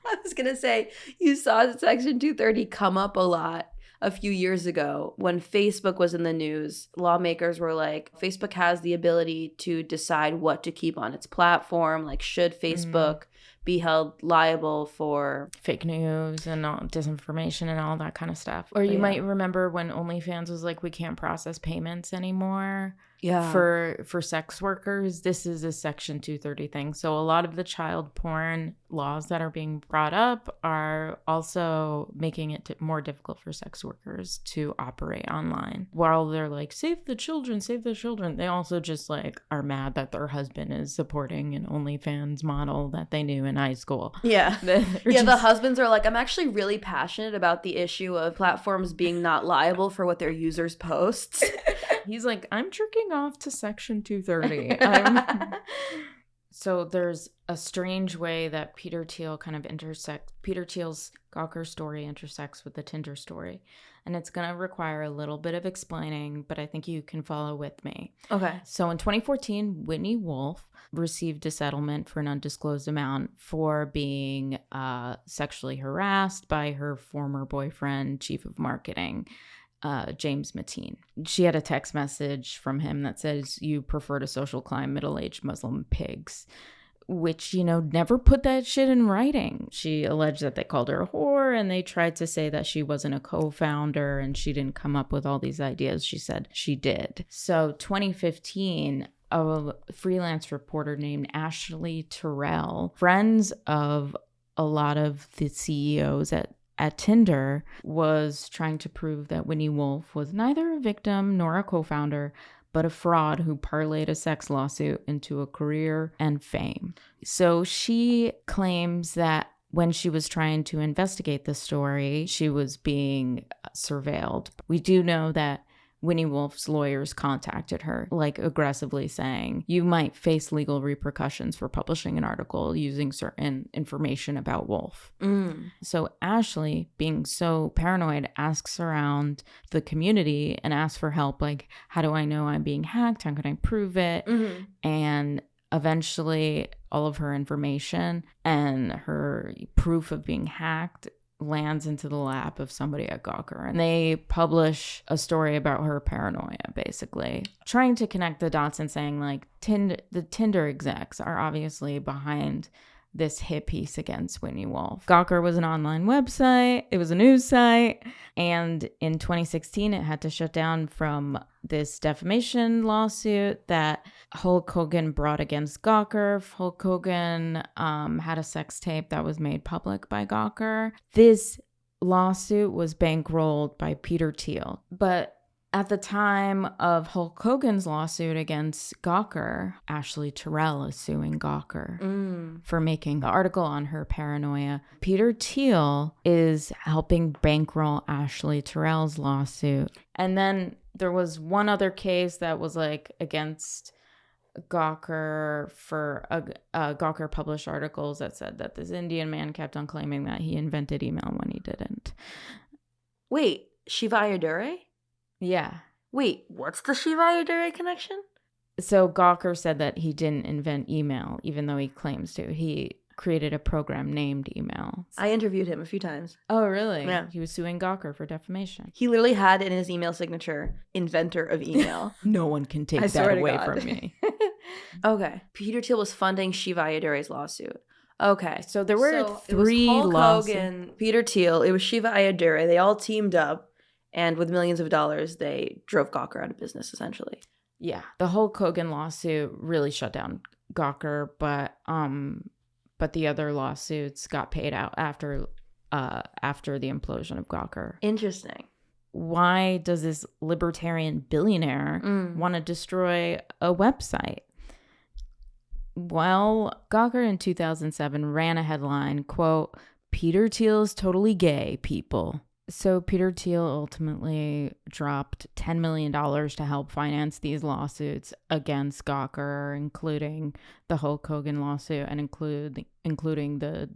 I was going to say, you saw Section 230 come up a lot a few years ago when Facebook was in the news. Lawmakers were like, Facebook has the ability to decide what to keep on its platform. Like, should Facebook be held liable for fake news and all, disinformation and all that kind of stuff? Or you might remember when OnlyFans was like, we can't process payments anymore. Yeah. For sex workers. This is a Section 230 thing. So a lot of the child porn laws that are being brought up are also making it more difficult for sex workers to operate online. While they're like, save the children, they also just like are mad that their husband is supporting an OnlyFans model that they knew in high school. Yeah. The husbands are like, I'm actually really passionate about the issue of platforms being not liable for what their users post. He's like, I'm jerking off to Section 230. So there's a strange way that Peter Thiel kind of Peter Thiel's Gawker story intersects with the Tinder story. And it's going to require a little bit of explaining, but I think you can follow with me. Okay. So in 2014, Whitney Wolf received a settlement for an undisclosed amount for being sexually harassed by her former boyfriend, chief of marketing, James Mateen. She had a text message from him that says, you prefer to social climb middle-aged Muslim pigs, which, never put that shit in writing. She alleged that they called her a whore and they tried to say that she wasn't a co-founder and she didn't come up with all these ideas. She said she did. So 2015, a freelance reporter named Ashley Terrell, friends of a lot of the CEOs at Tinder, was trying to prove that Whitney Wolf was neither a victim nor a co-founder, but a fraud who parlayed a sex lawsuit into a career and fame. So she claims that when she was trying to investigate the story, she was being surveilled. We do know that Whitney Wolf's lawyers contacted her, like aggressively saying, you might face legal repercussions for publishing an article using certain information about Wolf. So Ashley, being so paranoid, asks around the community and asks for help. Like, how do I know I'm being hacked? How can I prove it? And eventually all of her information and her proof of being hacked lands into the lap of somebody at Gawker, and they publish a story about her paranoia, basically trying to connect the dots and saying like the Tinder execs are obviously behind this hit piece against Whitney Wolf. Gawker was an online website. It was a news site. And in 2016, it had to shut down from this defamation lawsuit that Hulk Hogan brought against Gawker. Hulk Hogan had a sex tape that was made public by Gawker. This lawsuit was bankrolled by Peter Thiel. But at the time of Hulk Hogan's lawsuit against Gawker, Ashley Terrell is suing Gawker for making the article on her paranoia. Peter Thiel is helping bankroll Ashley Terrell's lawsuit. And then there was one other case that was like against Gawker for Gawker published articles that said that this Indian man kept on claiming that he invented email when he didn't. Wait, Shiva Ayyadurai? Yeah. Wait, what's the Shiva Ayyadurai connection? So Gawker said that he didn't invent email, even though he claims to. He created a program named email. I interviewed him a few times. Oh, really? Yeah. He was suing Gawker for defamation. He literally had in his email signature, inventor of email. No one can take that away from me. Okay. Peter Thiel was funding Shiva Ayyadurai's lawsuit. Okay. So there were three Hulk lawsuits. Hogan, Peter Thiel, it was Shiva Ayyadurai. They all teamed up. And with millions of dollars, they drove Gawker out of business, essentially. Yeah. The Hulk Hogan lawsuit really shut down Gawker, but the other lawsuits got paid out after the implosion of Gawker. Interesting. Why does this libertarian billionaire want to destroy a website? Well, Gawker in 2007 ran a headline, quote, Peter Thiel is totally gay, people. So Peter Thiel ultimately dropped $10 million to help finance these lawsuits against Gawker, including the Hulk Hogan lawsuit and including the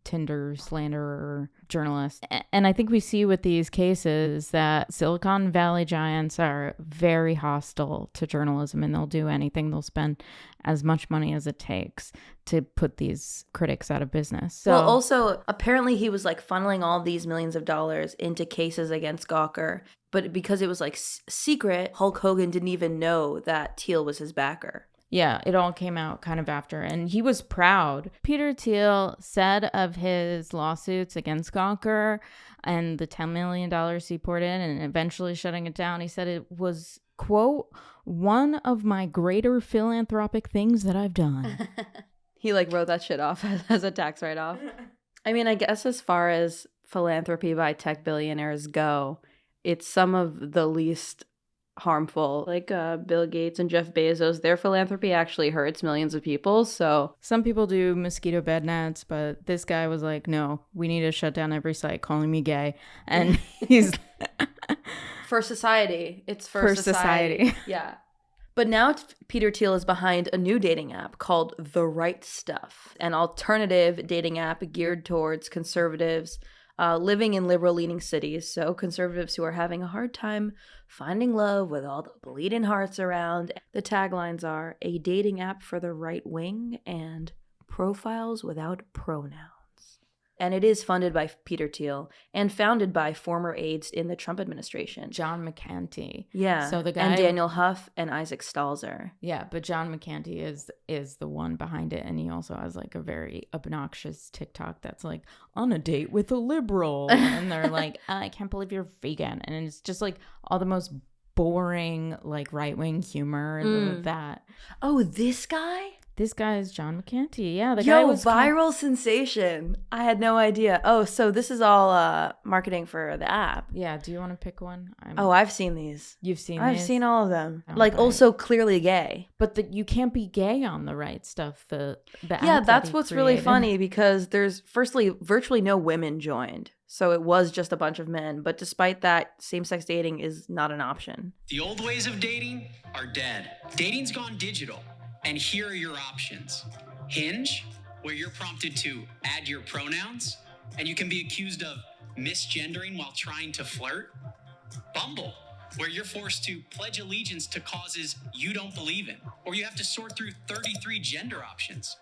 Tinder slanderer journalist. And I think we see with these cases that Silicon Valley giants are very hostile to journalism, and they'll do anything. They'll spend as much money as it takes to put these critics out of business. So, well, also, apparently he was like funneling all these millions of dollars into cases against Gawker. But because it was like secret, Hulk Hogan didn't even know that Thiel was his backer. Yeah, it all came out kind of after, and he was proud. Peter Thiel said of his lawsuits against Gawker and the $10 million he poured in and eventually shutting it down, he said it was, quote, one of my greater philanthropic things that I've done. He like wrote that shit off as a tax write-off. I mean, I guess as far as philanthropy by tech billionaires go, it's some of the least harmful. Like Bill Gates and Jeff Bezos, their philanthropy actually hurts millions of people. So some people do mosquito bed nets, but this guy was like, no, we need to shut down every site calling me gay. And he's for society. It's for society. Yeah. But now Peter Thiel is behind a new dating app called The Right Stuff, an alternative dating app geared towards conservatives living in liberal-leaning cities, so conservatives who are having a hard time finding love with all the bleeding hearts around. The taglines are a dating app for the right wing and profiles without pronouns. And it is funded by Peter Thiel and founded by former aides in the Trump administration. John McCanty. Yeah. So the guy, and Daniel Huff and Isaac Stalzer. Yeah, but John McCanty is the one behind it, and he also has like a very obnoxious TikTok that's like, on a date with a liberal. And they're like, I can't believe you're vegan. And it's just like all the most boring like right-wing humor that. Oh, this guy? This guy is John McCanty. Yeah, the guy was viral sensation. I had no idea. Oh, so this is all marketing for the app. Yeah. Do you want to pick one? I've seen these. You've seen I've these? seen all of them. Oh, like, right. also clearly gay. But you can't be gay on The Right Stuff. The yeah, app that's that what's created. really funny because there's, firstly, virtually no women joined. So it was just a bunch of men. But despite that, same-sex dating is not an option. The old ways of dating are dead. Dating's gone digital. And here are your options. Hinge, where you're prompted to add your pronouns, and you can be accused of misgendering while trying to flirt. Bumble, where you're forced to pledge allegiance to causes you don't believe in, or you have to sort through 33 gender options.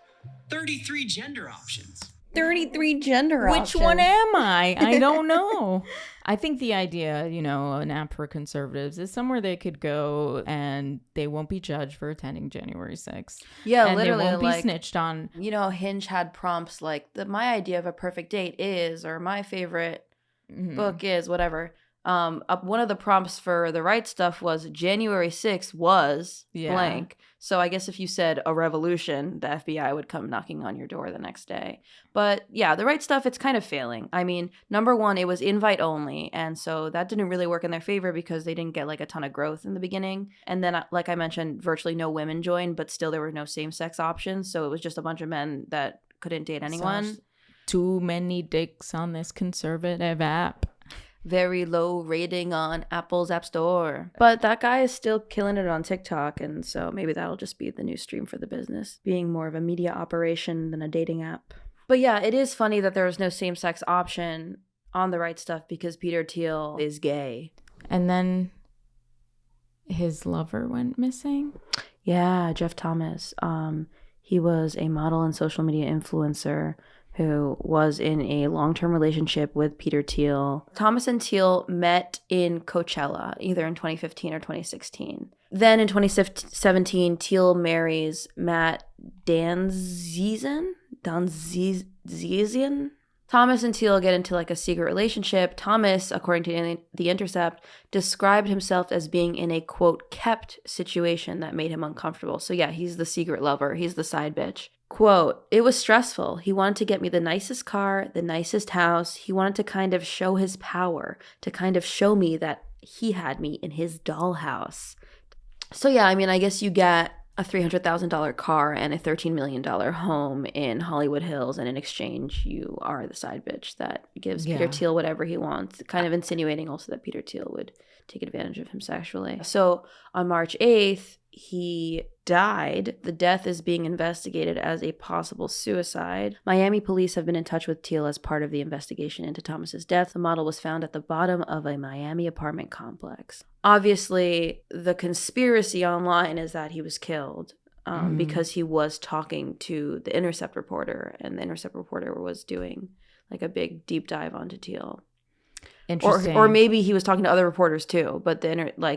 33 gender options. 33 gender options. Which one am I? I don't know. I think the idea, an app for conservatives is somewhere they could go and they won't be judged for attending January 6th. Yeah, and literally. They won't be like, snitched on. Hinge had prompts like, my idea of a perfect date is, or my favorite book is, whatever. One of the prompts for The Right Stuff was January 6th was blank. So I guess if you said a revolution, the FBI would come knocking on your door the next day. But yeah, The Right Stuff, it's kind of failing. I mean, number one, it was invite only. And so that didn't really work in their favor because they didn't get like a ton of growth in the beginning. And then, like I mentioned, virtually no women joined, but still there were no same-sex options. So it was just a bunch of men that couldn't date anyone. So too many dicks on this conservative app. Very low rating on Apple's App Store. But that guy is still killing it on TikTok, and so maybe that'll just be the new stream for the business, being more of a media operation than a dating app. But yeah, it is funny that there was no same-sex option on The Right Stuff because Peter Thiel is gay. And then his lover went missing? Yeah, Jeff Thomas. He was a model and social media influencer who was in a long-term relationship with Peter Thiel. Thomas and Thiel met in Coachella, either in 2015 or 2016. Then in 2017, Thiel marries Matt Danzizian? Thomas and Thiel get into like a secret relationship. Thomas, according to The Intercept, described himself as being in a, quote, kept situation that made him uncomfortable. So yeah, he's the secret lover. He's the side bitch. Quote, it was stressful. He wanted to get me the nicest car, the nicest house. He wanted to kind of show his power, to kind of show me that he had me in his dollhouse. So yeah, I mean, I guess you get a $300,000 car and a $13 million home in Hollywood Hills, and in exchange, you are the side bitch that gives Peter Thiel whatever he wants, kind of insinuating also that Peter Thiel would take advantage of him sexually. So on March 8th, he died. The death is being investigated as a possible suicide. Miami police have been in touch with Thiel as part of the investigation into Thomas's death. The model was found at the bottom of a Miami apartment complex. Obviously, the conspiracy online is that he was killed because he was talking to the Intercept reporter, and the Intercept reporter was doing like a big deep dive onto Thiel. Interesting. Or maybe he was talking to other reporters too, but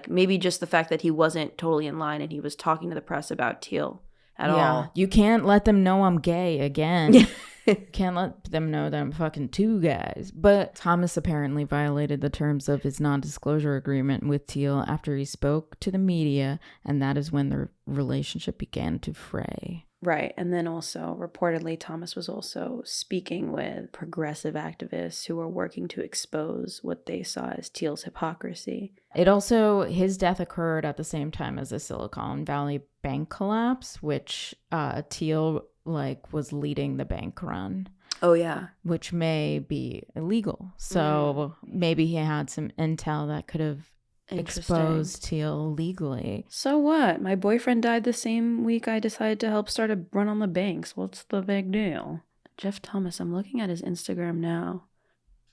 maybe just the fact that he wasn't totally in line and he was talking to the press about Thiel at all. You can't let them know I'm gay again. Can't let them know that I'm fucking two guys. But Thomas apparently violated the terms of his non-disclosure agreement with Thiel after he spoke to the media, and that is when their relationship began to fray. Right. And then also, reportedly, Thomas was also speaking with progressive activists who were working to expose what they saw as Thiel's hypocrisy. His death occurred at the same time as the Silicon Valley bank collapse, which Thiel was leading the bank run. Oh, yeah. Which may be illegal. So maybe he had some intel that could have exposed Thiel legally. So what? My boyfriend died the same week I decided to help start a run on the banks. What's the big deal? Jeff Thomas, I'm looking at his Instagram now.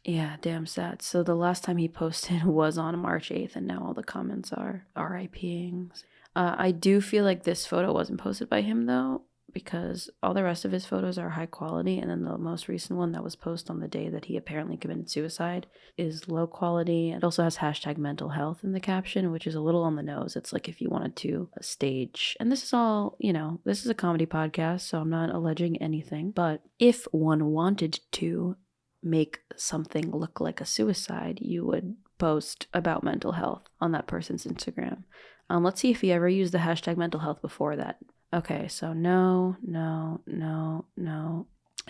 Yeah, damn sad. So the last time he posted was on March 8th, and now all the comments are RIPing. I do feel like this photo wasn't posted by him, though, because all the rest of his photos are high quality, and then the most recent one that was posted on the day that he apparently committed suicide is low quality. It also has hashtag mental health in the caption, which is a little on the nose. It's like if you wanted to stage, and this is all, this is a comedy podcast, so I'm not alleging anything, but if one wanted to make something look like a suicide, you would post about mental health on that person's Instagram. Let's see if he ever used the hashtag mental health before that. Okay, so no.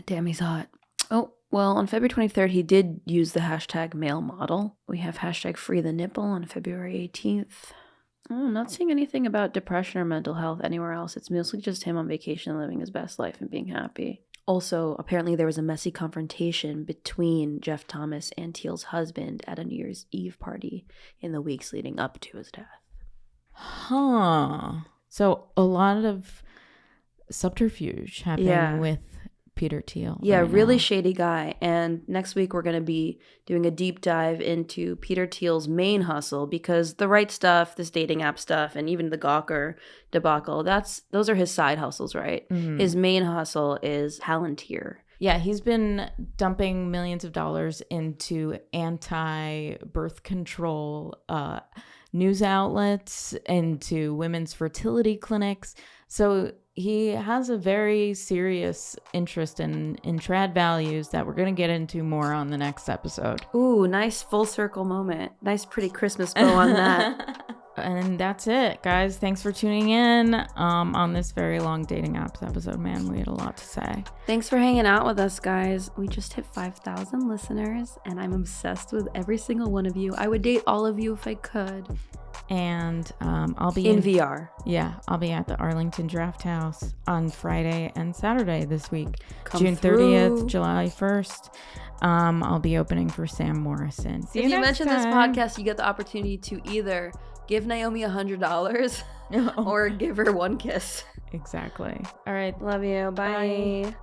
Damn, he's hot. Oh, well, on February 23rd, he did use the hashtag male model. We have hashtag free the nipple on February 18th. Oh, I'm not seeing anything about depression or mental health anywhere else. It's mostly just him on vacation living his best life and being happy. Also, apparently there was a messy confrontation between Jeff Thomas and Thiel's husband at a New Year's Eve party in the weeks leading up to his death. Huh. So a lot of subterfuge happening with Peter Thiel. Yeah, really shady guy. And next week we're going to be doing a deep dive into Peter Thiel's main hustle, because the Right Stuff, this dating app stuff, and even the Gawker debacle, those are his side hustles, right? Mm-hmm. His main hustle is Palantir. Yeah, he's been dumping millions of dollars into anti-birth control news outlets, into women's fertility clinics. So he has a very serious interest in trad values that we're going to get into more on the next episode. Ooh, nice full circle moment. Nice pretty Christmas bow on that. And that's it, guys. Thanks for tuning in on this very long dating apps episode, man. We had a lot to say. Thanks for hanging out with us, guys. We just hit 5,000 listeners, and I'm obsessed with every single one of you. I would date all of you if I could. And I'll be in VR. Yeah, I'll be at the Arlington Draft House on Friday and Saturday this week. Come June through. 30th, July 1st. I'll be opening for Sam Morrison. If you mention this podcast, you get the opportunity to either give Naomi $100 or give her one kiss. Exactly. All right. Love you. Bye.